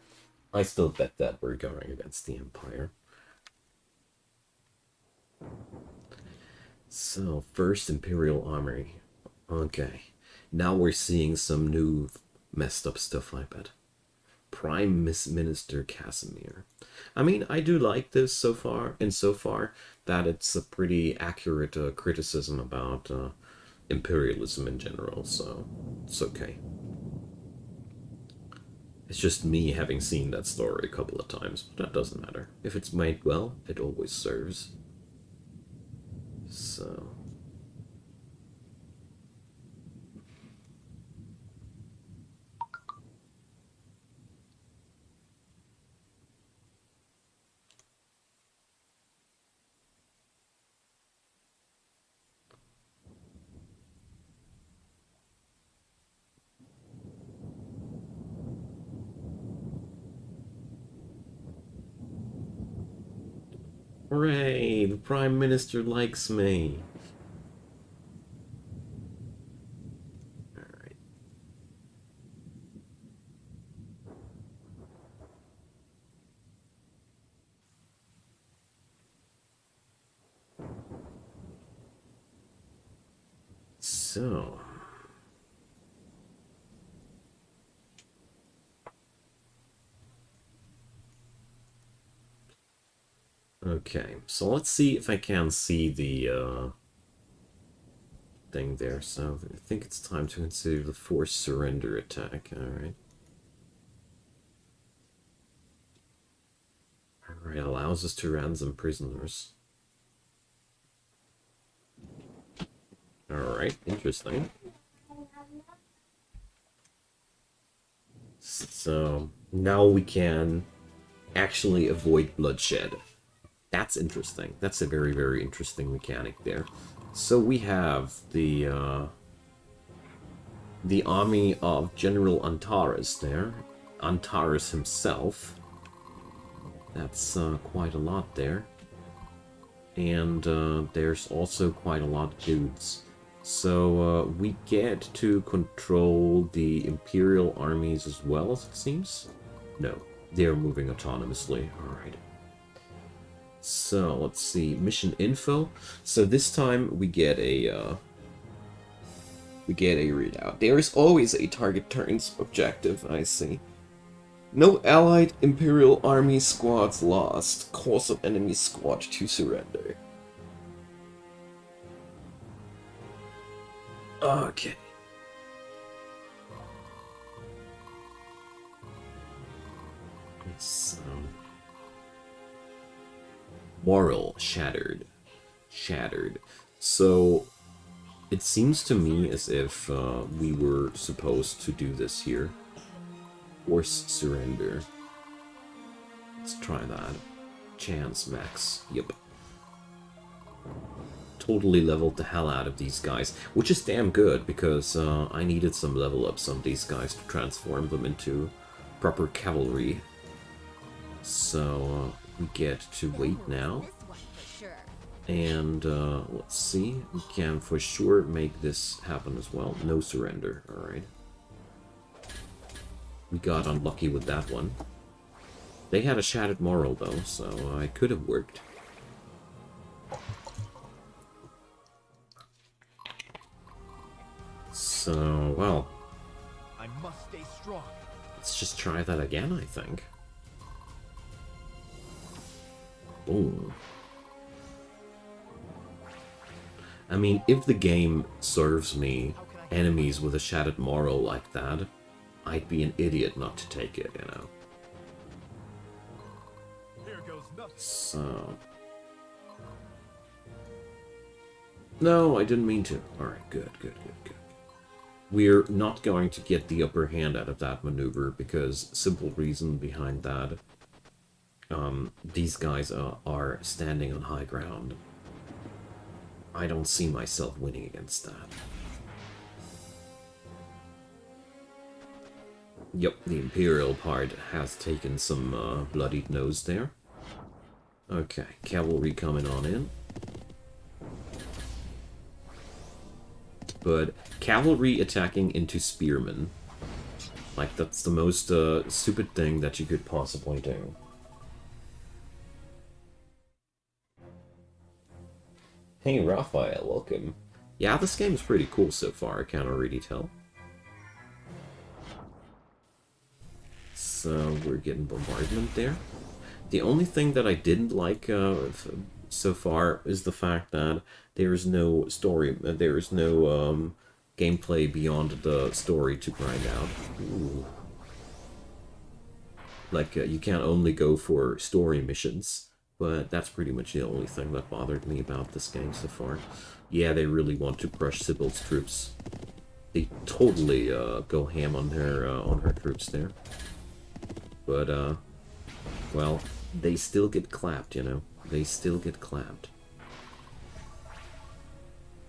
I still bet that we're going against the Empire. So, first Imperial Armory. Okay. Now we're seeing some new messed up stuff, I bet. Prime Minister Casimir. I mean, I do like this so far that it's a pretty accurate criticism about imperialism in general, so it's okay. It's just me having seen that story a couple of times, but that doesn't matter. If it's made well, it always serves. So... Hooray! The Prime Minister likes me! Alright. So... Okay, so let's see if I can see the thing there. So I think it's time to consider the forced surrender attack. Alright. Alright, allows us to ransom prisoners. Alright, interesting. So now we can actually avoid bloodshed. That's interesting. That's a very, very interesting mechanic there. So we have the army of General Antares there. Antares himself. That's quite a lot there. And there's also quite a lot of dudes. So we get to control the Imperial armies as well, as it seems. No, they're moving autonomously. Alright. So, let's see, mission info. So this time we get a readout. There is always a target turns objective, I see. No allied Imperial army squads lost. Cause of enemy squad to surrender. Okay. So... Moral shattered. So it seems to me as if we were supposed to do this here. Force surrender. Let's try that. Chance max. Yep. Totally leveled the hell out of these guys, which is damn good because I needed some level ups on these guys to transform them into proper cavalry. So we get to wait now, and let's see, we can for sure make this happen as well. No surrender, alright. We got unlucky with that one. They had a shattered moral though, so it could have worked. So, well, I must stay strong. let's just try that again, I think. Boom. I mean, if the game serves me enemies with a shattered moral like that, I'd be an idiot not to take it, you know. Here goes nothing. So... No, I didn't mean to. Alright, good. We're not going to get the upper hand out of that maneuver because simple reason behind that. These guys are standing on high ground. I don't see myself winning against that. Yep, the Imperial part has taken some bloodied nose there. Okay, cavalry coming on in. But cavalry attacking into spearmen, like that's the most stupid thing that you could possibly do. Hey Raphael, welcome. Yeah, this game is pretty cool so far, I can't already tell. So we're getting bombardment there. The only thing that I didn't like so far is the fact that there is no story, there is no gameplay beyond the story to grind out. Ooh. Like, you can't only go for story missions, but that's pretty much the only thing that bothered me about this game so far. Yeah, they really want to crush Sybil's troops. They totally go ham on her troops there. But well, they still get clapped, you know. They still get clapped.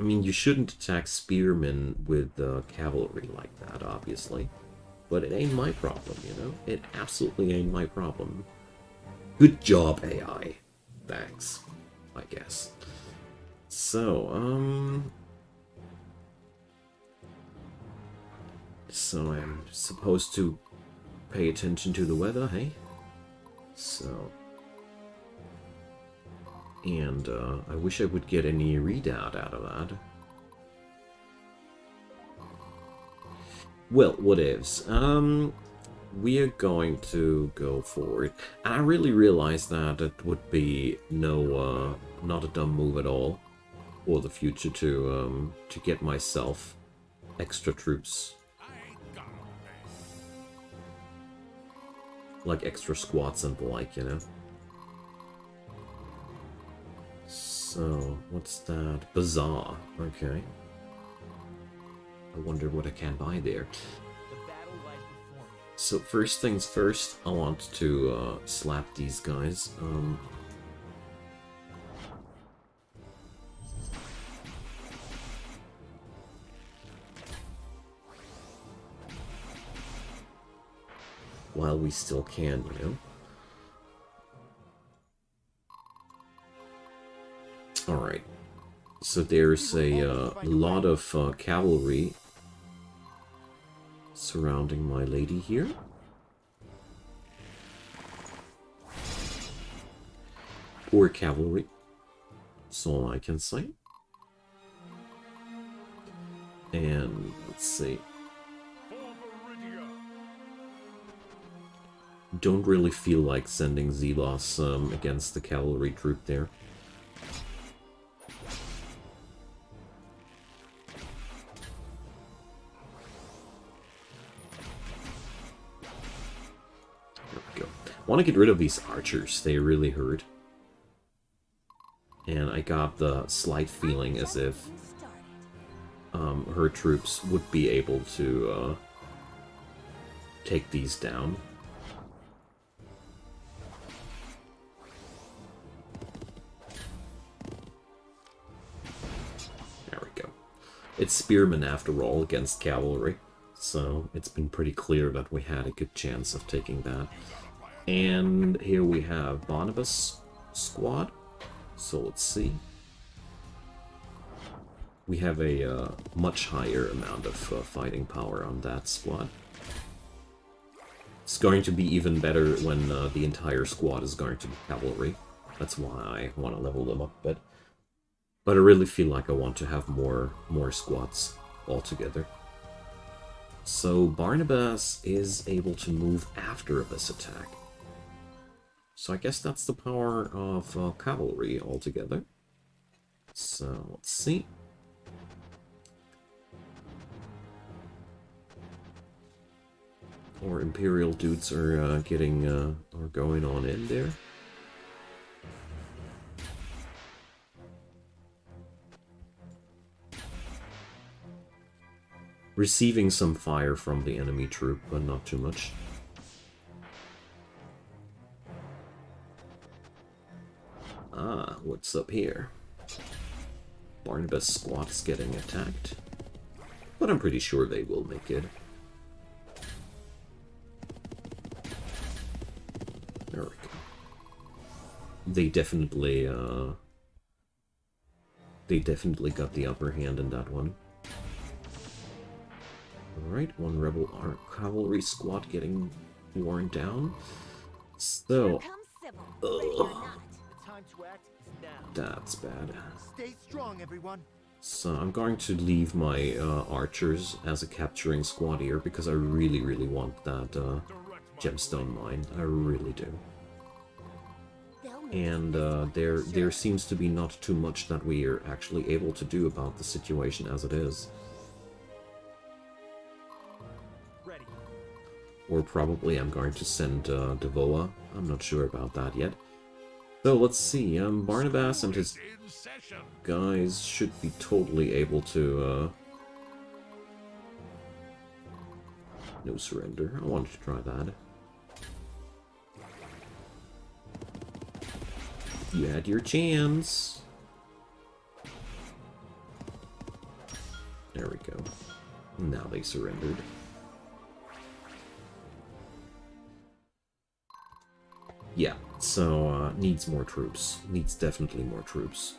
I mean, you shouldn't attack spearmen with cavalry like that, obviously. But it ain't my problem, you know? It absolutely ain't my problem. Good job, AI. Thanks, I guess. So, so I'm supposed to pay attention to the weather, hey? So... And, I wish I would get any readout out of that. Well, whatevs. We are going to go for it. And I really realized that it would be not a dumb move at all for the future to get myself extra troops. Like extra squads and the like, you know? So, what's that? Bazaar. Okay. I wonder what I can buy there. So, first things first, I want to slap these guys. While we still can, you know? Alright, so there's a lot of cavalry surrounding my lady here. Poor cavalry, that's all I can say. And let's see. Don't really feel like sending Zelos against the cavalry troop there. Want to get rid of these archers, they really hurt. And I got the slight feeling as if her troops would be able to take these down. There we go. It's spearmen after all against cavalry, so it's been pretty clear that we had a good chance of taking that. And here we have Barnabas' squad. So let's see. We have a much higher amount of fighting power on that squad. It's going to be even better when the entire squad is going to be cavalry. That's why I want to level them up a bit. But I really feel like I want to have more squads altogether. So Barnabas is able to move after this attack. So I guess that's the power of cavalry altogether. So let's see. Our Imperial dudes are are going on in there. Receiving some fire from the enemy troop, but not too much. Ah, what's up here? Barnabas' squad is getting attacked. But I'm pretty sure they will make it. There we go. They definitely got the upper hand in that one. Alright, one rebel cavalry squad getting worn down. So... that's bad. Stay strong, everyone. So I'm going to leave my archers as a capturing squad here because I really, really want that gemstone mine. I really do. And there seems to be not too much that we are actually able to do about the situation as it is. Or probably I'm going to send Devoa. I'm not sure about that yet. So let's see, Barnabas and his guys should be totally able to... No surrender. I wanted to try that. You had your chance. There we go. Now they surrendered. Yeah, so, needs more troops. Needs definitely more troops.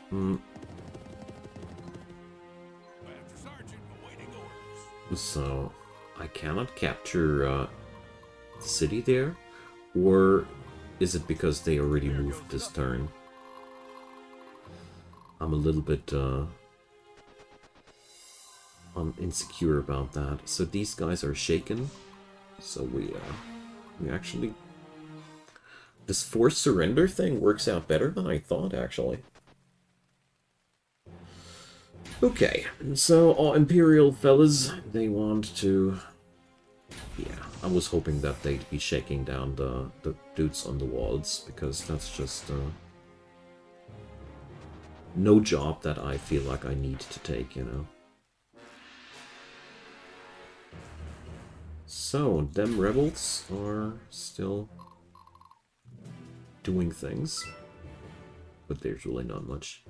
So, I cannot capture, the city there? Or is it because they already moved this turn? I'm a little bit, insecure about that. So these guys are shaken. So we actually... This forced surrender thing works out better than I thought, actually. Okay, so our Imperial fellas, they want to... Yeah, I was hoping that they'd be shaking down the dudes on the walls, because that's just... no job that I feel like I need to take, you know. So, them rebels are still doing things, but there's really not much.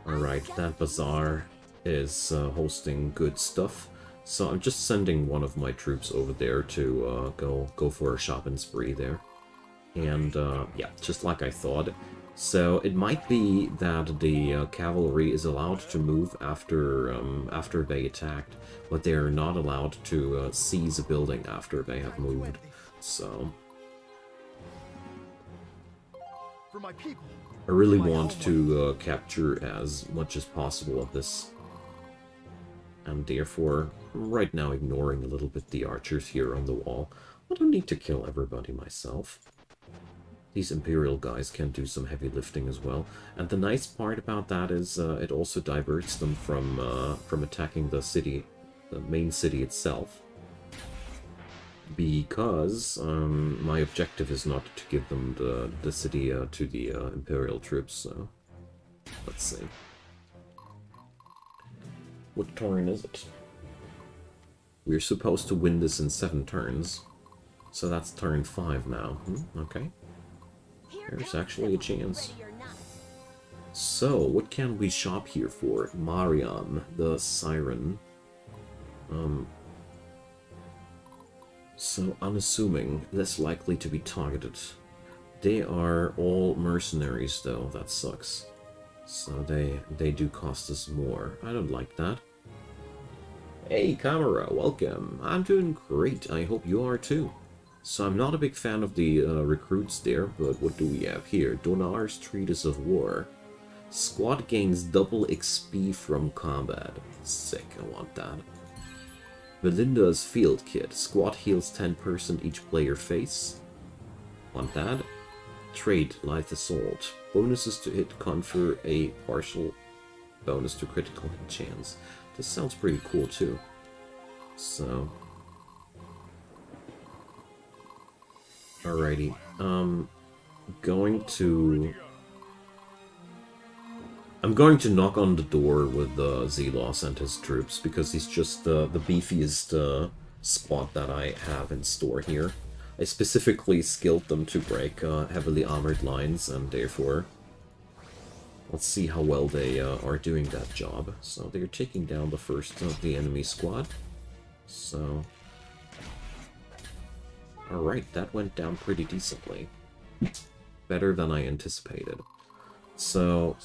Alright, that bazaar is hosting good stuff, so I'm just sending one of my troops over there to go for a shopping spree there. And yeah, just like I thought. So it might be that the cavalry is allowed to move after they attacked, but they are not allowed to seize a building after they have moved. So For my people. I really want to capture as much as possible of this, and therefore right now ignoring a little bit the archers here on the wall. I don't need to kill everybody myself. These Imperial guys can do some heavy lifting as well. And the nice part about that is it also diverts them from attacking the city, the main city itself. Because my objective is not to give them the city to the Imperial troops, so... Let's see. What turn is it? We're supposed to win this in 7 turns. So that's turn 5 now. Okay. There's actually a chance. So, what can we shop here for? Mariam, the Siren. So, unassuming, less likely to be targeted. They are all mercenaries, though. That sucks. So, they do cost us more. I don't like that. Hey, Kamara, welcome. I'm doing great. I hope you are too. So I'm not a big fan of the recruits there, but what do we have here? Donar's Treatise of War. Squad gains double XP from combat. Sick, I want that. Belinda's Field Kit. Squad heals 10% each player face. Want that. Trait, Lithe Assault. Bonuses to hit confer a partial bonus to critical hit chance. This sounds pretty cool too. So... Alrighty, I'm going to knock on the door with Zelos and his troops, because he's just the beefiest squad that I have in store here. I specifically skilled them to break heavily armored lines, and therefore, let's see how well they are doing that job. So they're taking down the first of the enemy squad, so... Alright, that went down pretty decently. Better than I anticipated. So,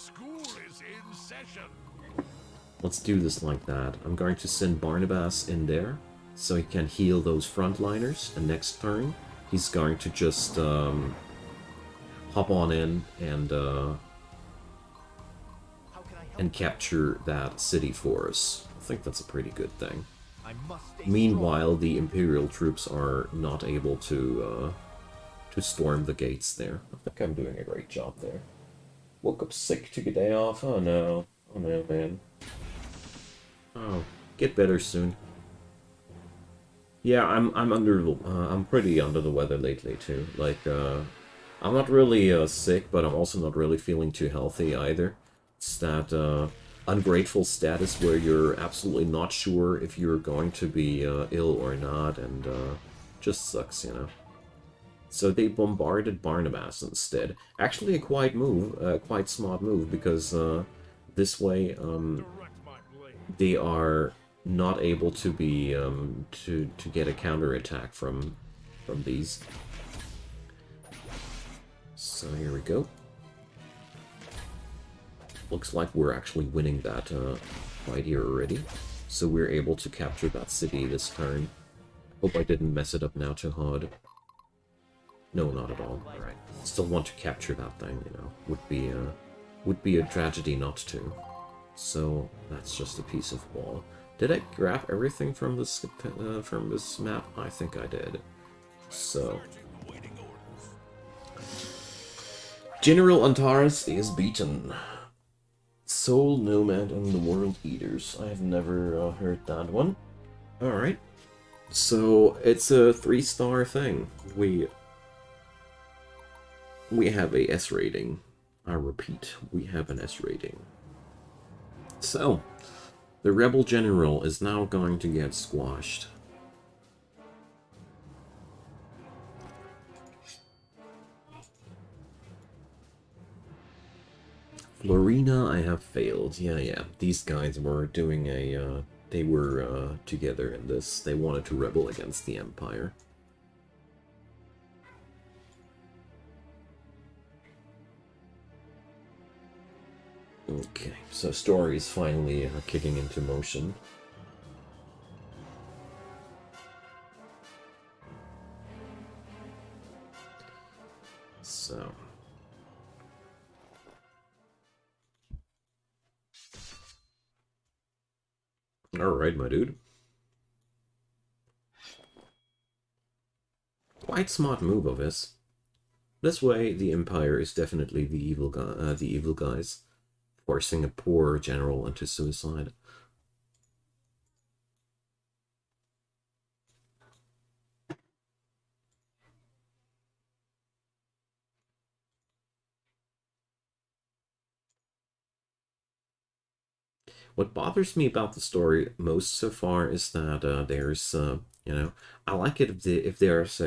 let's do this like that. I'm going to send Barnabas in there, so he can heal those frontliners, and next turn, he's going to just hop on in and capture that city for us. I think that's a pretty good thing. Meanwhile, the Imperial troops are not able to storm the gates there. I think I'm doing a great job there. Woke up sick, took a day off. Oh no. Oh no, man. Oh, get better soon. Yeah, I'm pretty under the weather lately too. Like, I'm not really sick, but I'm also not really feeling too healthy either. It's that ungrateful status where you're absolutely not sure if you're going to be ill or not, and just sucks, you know. So they bombarded Barnabas instead. Actually, a quite move, quite smart move, because this way Direct my blade. they are not able to be to get a counterattack from these. So here we go. Looks like we're actually winning that fight here already. So we're able to capture that city this turn. Hope I didn't mess it up now too hard. No, not at all. Alright. Still want to capture that thing, you know. Would be a tragedy not to. So that's just a piece of wall. Did I grab everything from this map? I think I did. So General Antares is beaten. Soul Nomad and the World Eaters. I have never heard that one. Alright. So it's a 3-star thing. We have a S rating. I repeat, we have an S rating. So, the Rebel General is now going to get squashed. Florina, I have failed. Yeah. These guys were doing a, they were together in this. They wanted to rebel against the Empire. Okay, so story is finally kicking into motion. So... Alright, my dude. Quite smart move of his. This way, the Empire is definitely the evil guys, forcing a poor general into suicide. What bothers me about the story most so far is that there's, you know, I like it if there's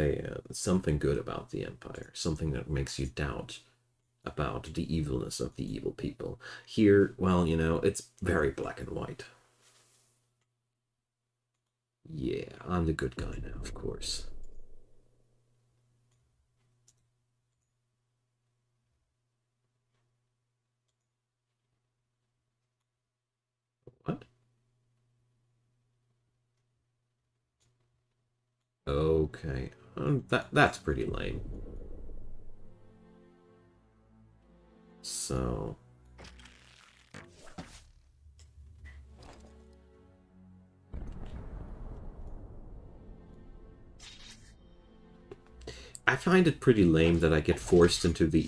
something good about the Empire, something that makes you doubt about the evilness of the evil people. Here, well, you know, it's very black and white. Yeah, I'm the good guy now, of course. What? Okay, that's pretty lame. So... I find it pretty lame that I get forced into the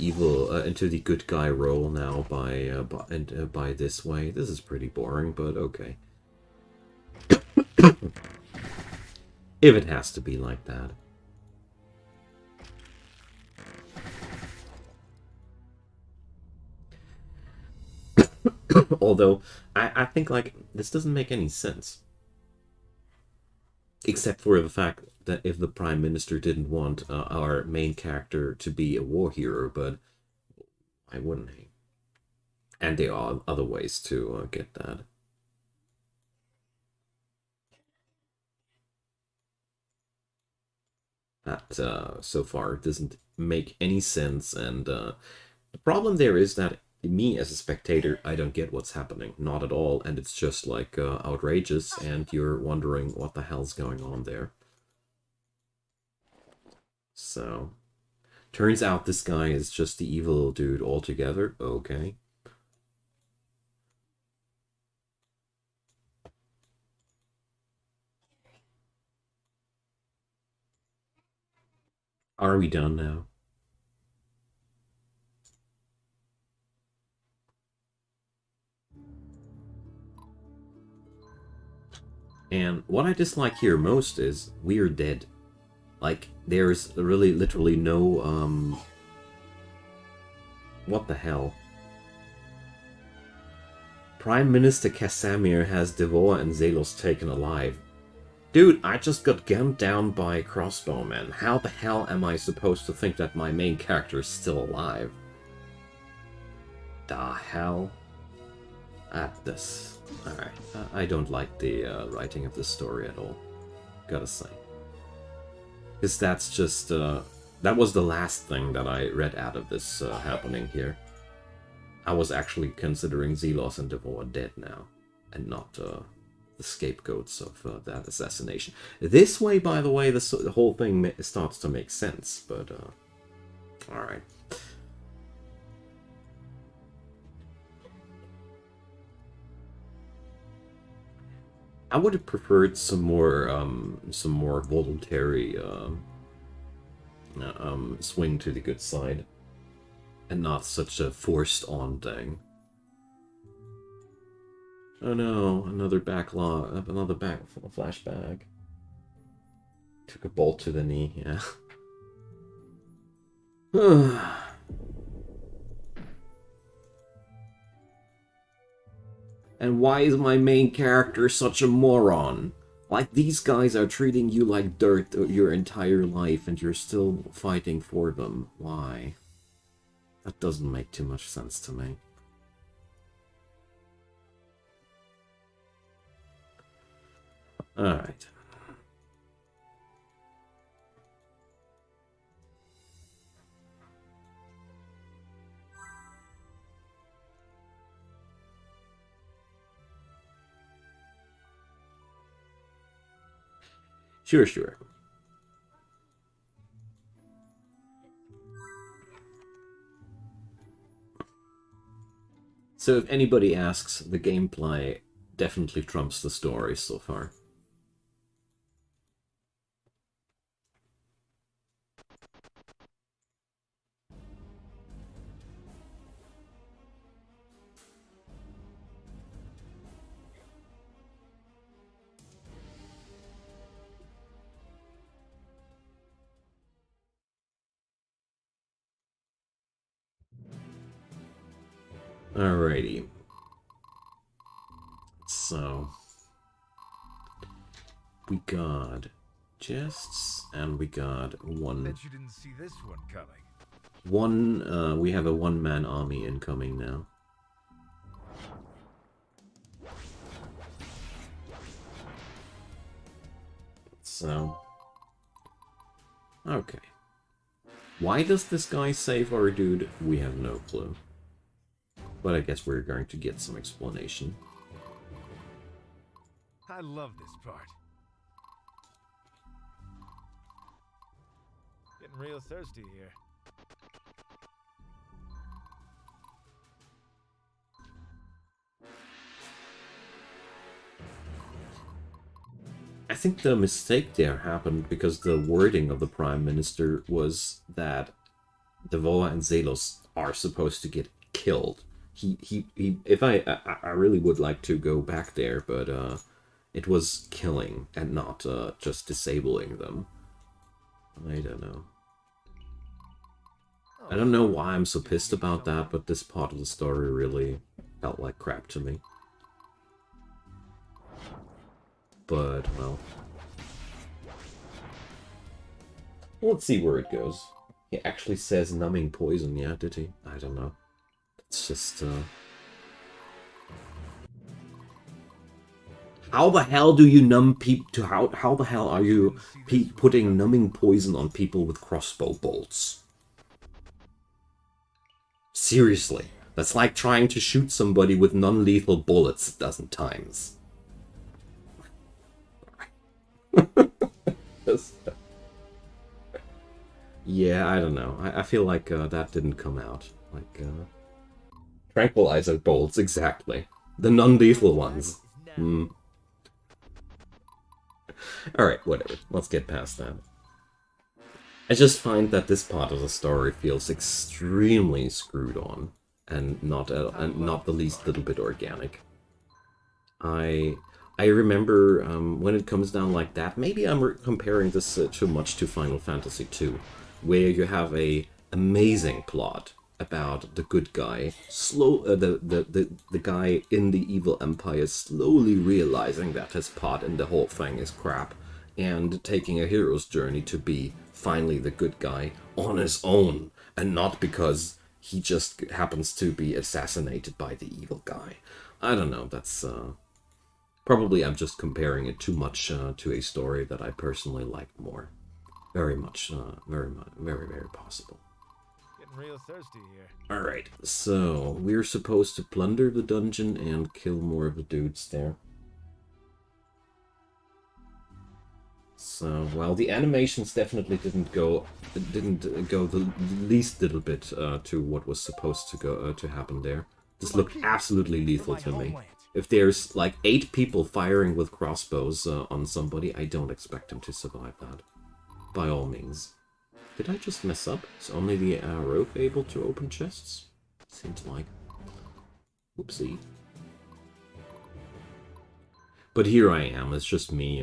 into the good guy role now by this way. This is pretty boring, but okay. If it has to be like that. Although, I think, like, this doesn't make any sense. Except for the fact that if the Prime Minister didn't want our main character to be a war hero, but why wouldn't he? And there are other ways to get that. That, so far, doesn't make any sense, and the problem there is that me as a spectator, I don't get what's happening, not at all, and it's just like outrageous, and you're wondering what the hell's going on there. So, turns out this guy is just the evil dude altogether. Okay. Are we done now? And what I dislike here most is we're dead. Like, there's really literally no, what the hell? Prime Minister Casimir has Devoa and Zelos taken alive. Dude, I just got gunned down by crossbowmen. How the hell am I supposed to think that my main character is still alive? The hell? At this. Alright, I don't like the writing of this story at all. Gotta say. Because that's just, that was the last thing that I read out of this happening here. I was actually considering Zelos and Devoa dead now, and not the scapegoats of that assassination. This way, by the way, the whole thing starts to make sense, but, alright. I would have preferred some more voluntary swing to the good side, and not such a forced-on thing. Oh no, another backlog, another flashback. Took a bolt to the knee, yeah. And why is my main character such a moron? Like, these guys are treating you like dirt your entire life and you're still fighting for them. Why? That doesn't make too much sense to me. Alright. Sure. So if anybody asks, the gameplay definitely trumps the story so far. Alrighty. So we got chests and we got one. Bet you didn't see this one coming. We have a one-man army incoming now. So okay. Why does this guy save our dude? We have no clue. But I guess we're going to get some explanation. I love this part. Getting real thirsty here. I think the mistake there happened because the wording of the Prime Minister was that Devoa and Zelos are supposed to get killed. If I really would like to go back there, but it was killing and not just disabling them. I don't know. I don't know why I'm so pissed about that, but this part of the story really felt like crap to me. But, well. Let's see where it goes. He actually says numbing poison, yeah, did he? I don't know. It's just, how the hell do you numb people? How the hell are you putting numbing poison on people with crossbow bolts? Seriously, that's like trying to shoot somebody with non-lethal bullets a dozen times. Yeah, I don't know. I feel like that didn't come out. Like, tranquilizer bolts, exactly. The non-lethal ones. Alright, whatever. Let's get past that. I just find that this part of the story feels extremely screwed on, and not the least little bit organic. I remember when it comes down like that, maybe I'm comparing this too much to Final Fantasy II, where you have a amazing plot about the good guy, the guy in the evil empire slowly realizing that his part in the whole thing is crap, and taking a hero's journey to be finally the good guy on his own, and not because he just happens to be assassinated by the evil guy. I don't know, that's probably I'm just comparing it too much to a story that I personally liked more. Very much, very, very possible. Getting real thirsty here. Alright, so we're supposed to plunder the dungeon and kill more of the dudes there. So, well, the animations definitely didn't go the least little bit to what was supposed to go to happen there. This looked absolutely lethal to me. If there's like 8 people firing with crossbows on somebody, I don't expect them to survive that. By all means. Did I just mess up? Is only the rogue able to open chests? Seems like. Whoopsie. But here I am, it's just me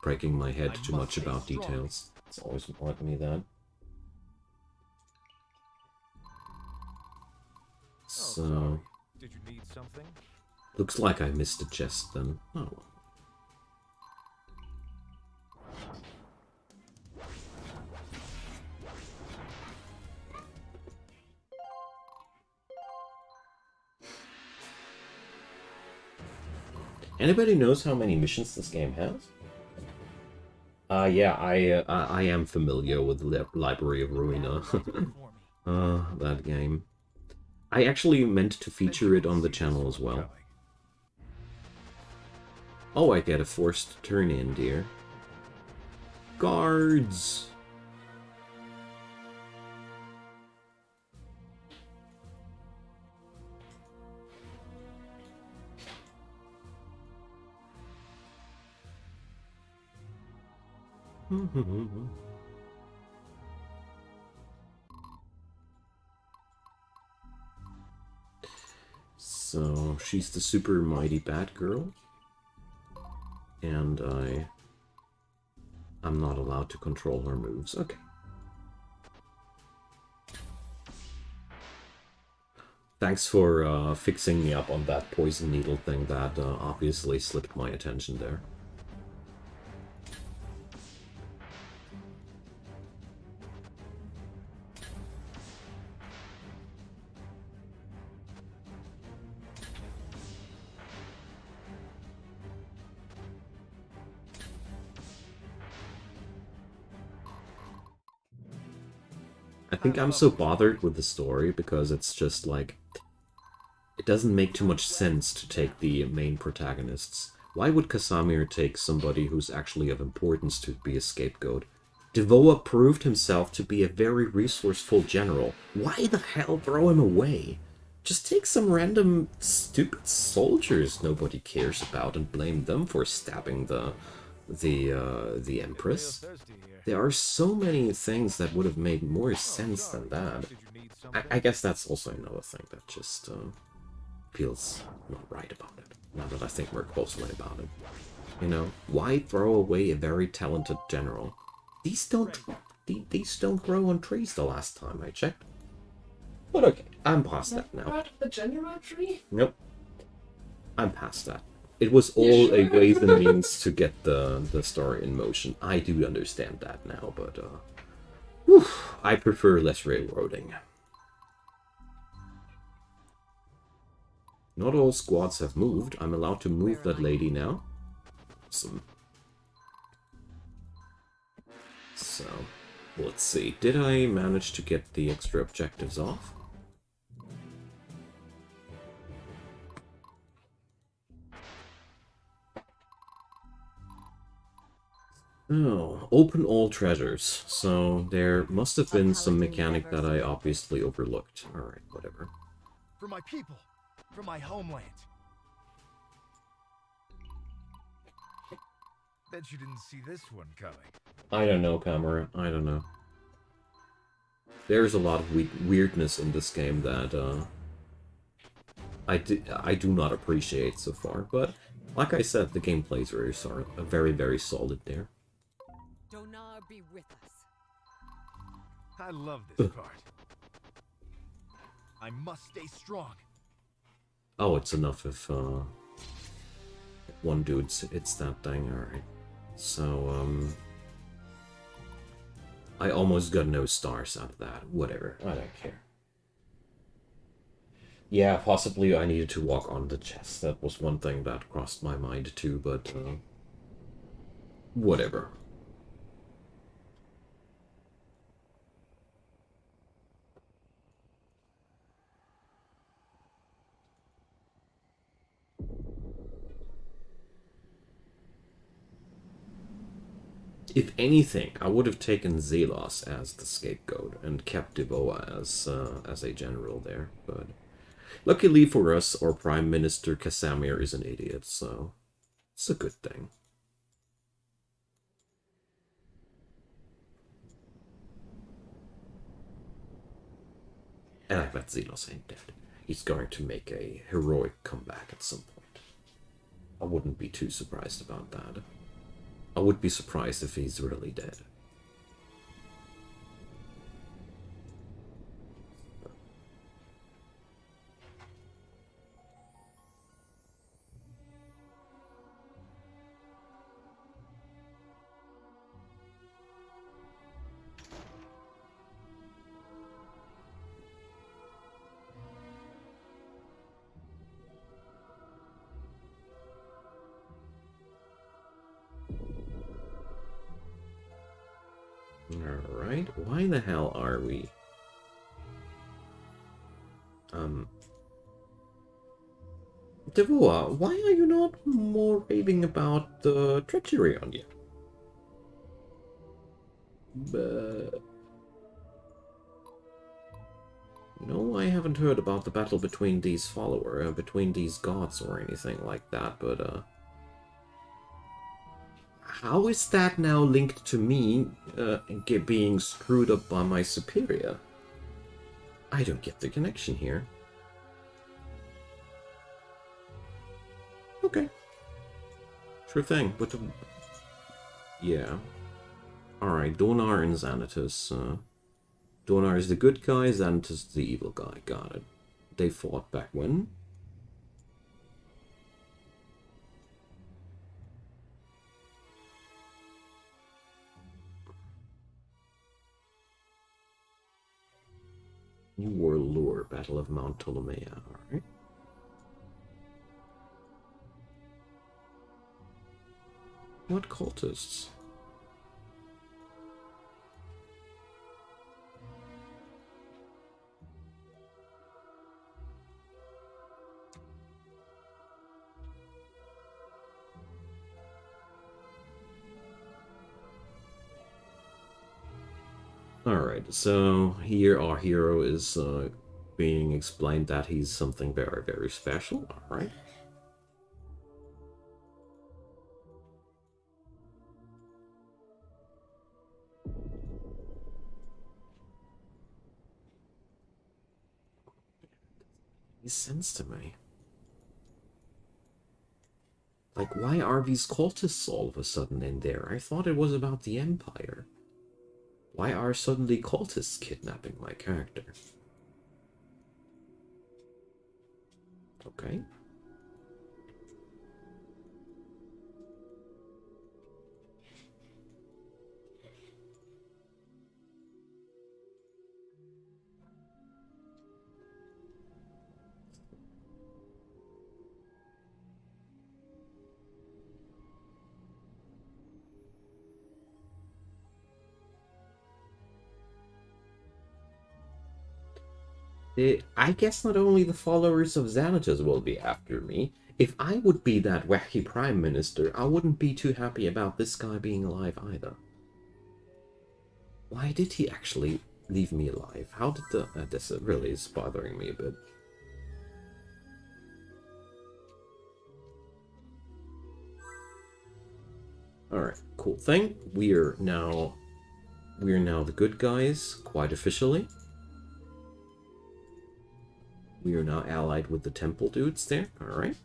breaking my head too much about details. It's always like me that. So... Did you need something? Looks like I missed a chest then. Oh well. Anybody knows how many missions this game has? Yeah, I am familiar with the Library of Ruina. That game. I actually meant to feature it on the channel as well. Oh, I get a forced turn in, dear. Guards! So, she's the super mighty bad girl. And I'm not allowed to control her moves. Okay. Thanks for fixing me up on that poison needle thing that obviously slipped my attention there. I think I'm so bothered with the story because it's just like... It doesn't make too much sense to take the main protagonists. Why would Casimir take somebody who's actually of importance to be a scapegoat? Devoa proved himself to be a very resourceful general. Why the hell throw him away? Just take some random stupid soldiers nobody cares about and blame them for stabbing the Empress. There are so many things that would have made more sense than that. I guess that's also another thing that just feels not right about it. Now that I think more closely about it. You know, why throw away a very talented general? These don't grow on trees the last time I checked. But okay, I'm past that now. Part of the general tree? Nope. I'm past that. It was all a ways and means to get the story in motion. I do understand that now, but whew, I prefer less railroading. Not all squads have moved. I'm allowed to move that lady now. Awesome. So, let's see. Did I manage to get the extra objectives off? Oh, open all treasures. So there must have been some mechanic that I obviously overlooked. Alright, whatever. For my people, for my homeland. Bet you didn't see this one coming. I don't know, Camera. I don't know. There's a lot of weirdness in this game that I do not appreciate so far, but Like I said, the gameplay is very, very solid there. Donar be with us. I love this part. I must stay strong. Oh, it's enough if one dude's it's that thing. Alright. So, I almost got no stars out of that. Whatever, I don't care. Yeah, possibly I needed to walk on the chest. That was one thing that crossed my mind too, but whatever. If anything, I would have taken Zelos as the scapegoat and kept Devoa as a general there, but luckily for us, our Prime Minister Casimir is an idiot, so it's a good thing. And I bet Zelos ain't dead. He's going to make a heroic comeback at some point. I wouldn't be too surprised about that. I would be surprised if he's really dead. Alright, why the hell are we? Devoa, why are you not more raving about the treachery on you? No, I haven't heard about the battle between these between these gods or anything like that, but, how is that now linked to me being screwed up by my superior? I don't get the connection here. Okay. Sure thing, but yeah. Alright, Donar and Xanatus. Donar is the good guy, Xanatus is the evil guy. Got it. They fought back when? New World Lore, Battle of Mount Ptolemaea, alright. What cultists? Alright, so here our hero is being explained that he's something very, very special. Alright. Makes sense to me. Like, why are these cultists all of a sudden in there? I thought it was about the Empire. Why are suddenly cultists kidnapping my character? Okay. I guess not only the followers of Xanatus will be after me. If I would be that wacky prime minister, I wouldn't be too happy about this guy being alive either. Why did he actually leave me alive? How did the... this really is bothering me a bit. Alright, cool thing. We're now the good guys, quite officially. We are now allied with the temple dudes there, alright.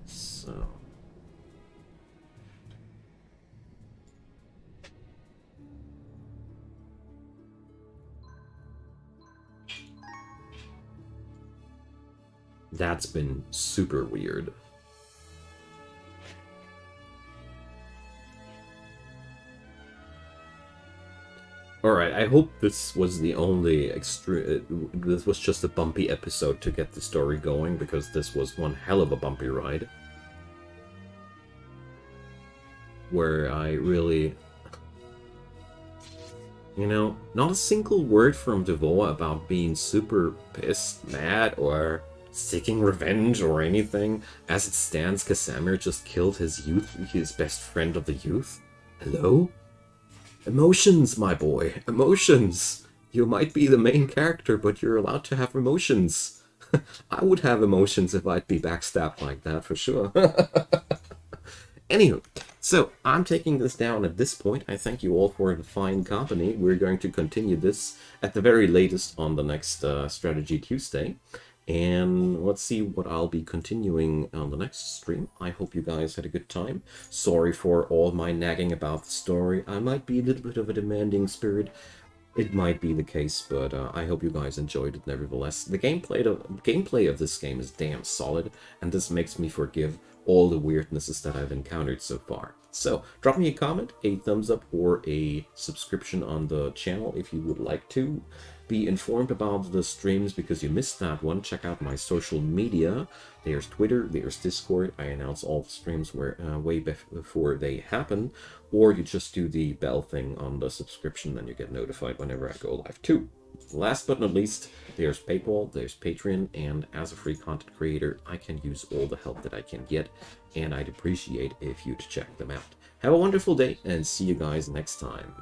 So... That's been super weird. Alright, I hope this was the only this was just a bumpy episode to get the story going, because this was one hell of a bumpy ride. Where I really... You know, not a single word from Devoa about being super pissed, mad, or seeking revenge or anything. As it stands, Casimir just killed his best friend of the youth. Hello? Emotions, my boy, emotions! You might be the main character, but you're allowed to have emotions. I would have emotions if I'd be backstabbed like that, for sure. Anywho, so I'm taking this down at this point. I thank you all for the fine company. We're going to continue this at the very latest on the next Strategy Tuesday. And let's see what I'll be continuing on the next stream. I hope you guys had a good time. Sorry for all my nagging about the story. I might be a little bit of a demanding spirit. It might be the case, but I hope you guys enjoyed it nevertheless. The gameplay of this game is damn solid, and this makes me forgive all the weirdnesses that I've encountered so far. So, drop me a comment, a thumbs up, or a subscription on the channel if you would like to be informed about the streams because you missed that one. Check out my social media. There's Twitter, there's Discord. I announce all the streams way before they happen. Or you just do the bell thing on the subscription, then you get notified whenever I go live too. Last but not least, there's PayPal, there's Patreon, and as a free content creator, I can use all the help that I can get, and I'd appreciate if you'd check them out. Have a wonderful day, and see you guys next time.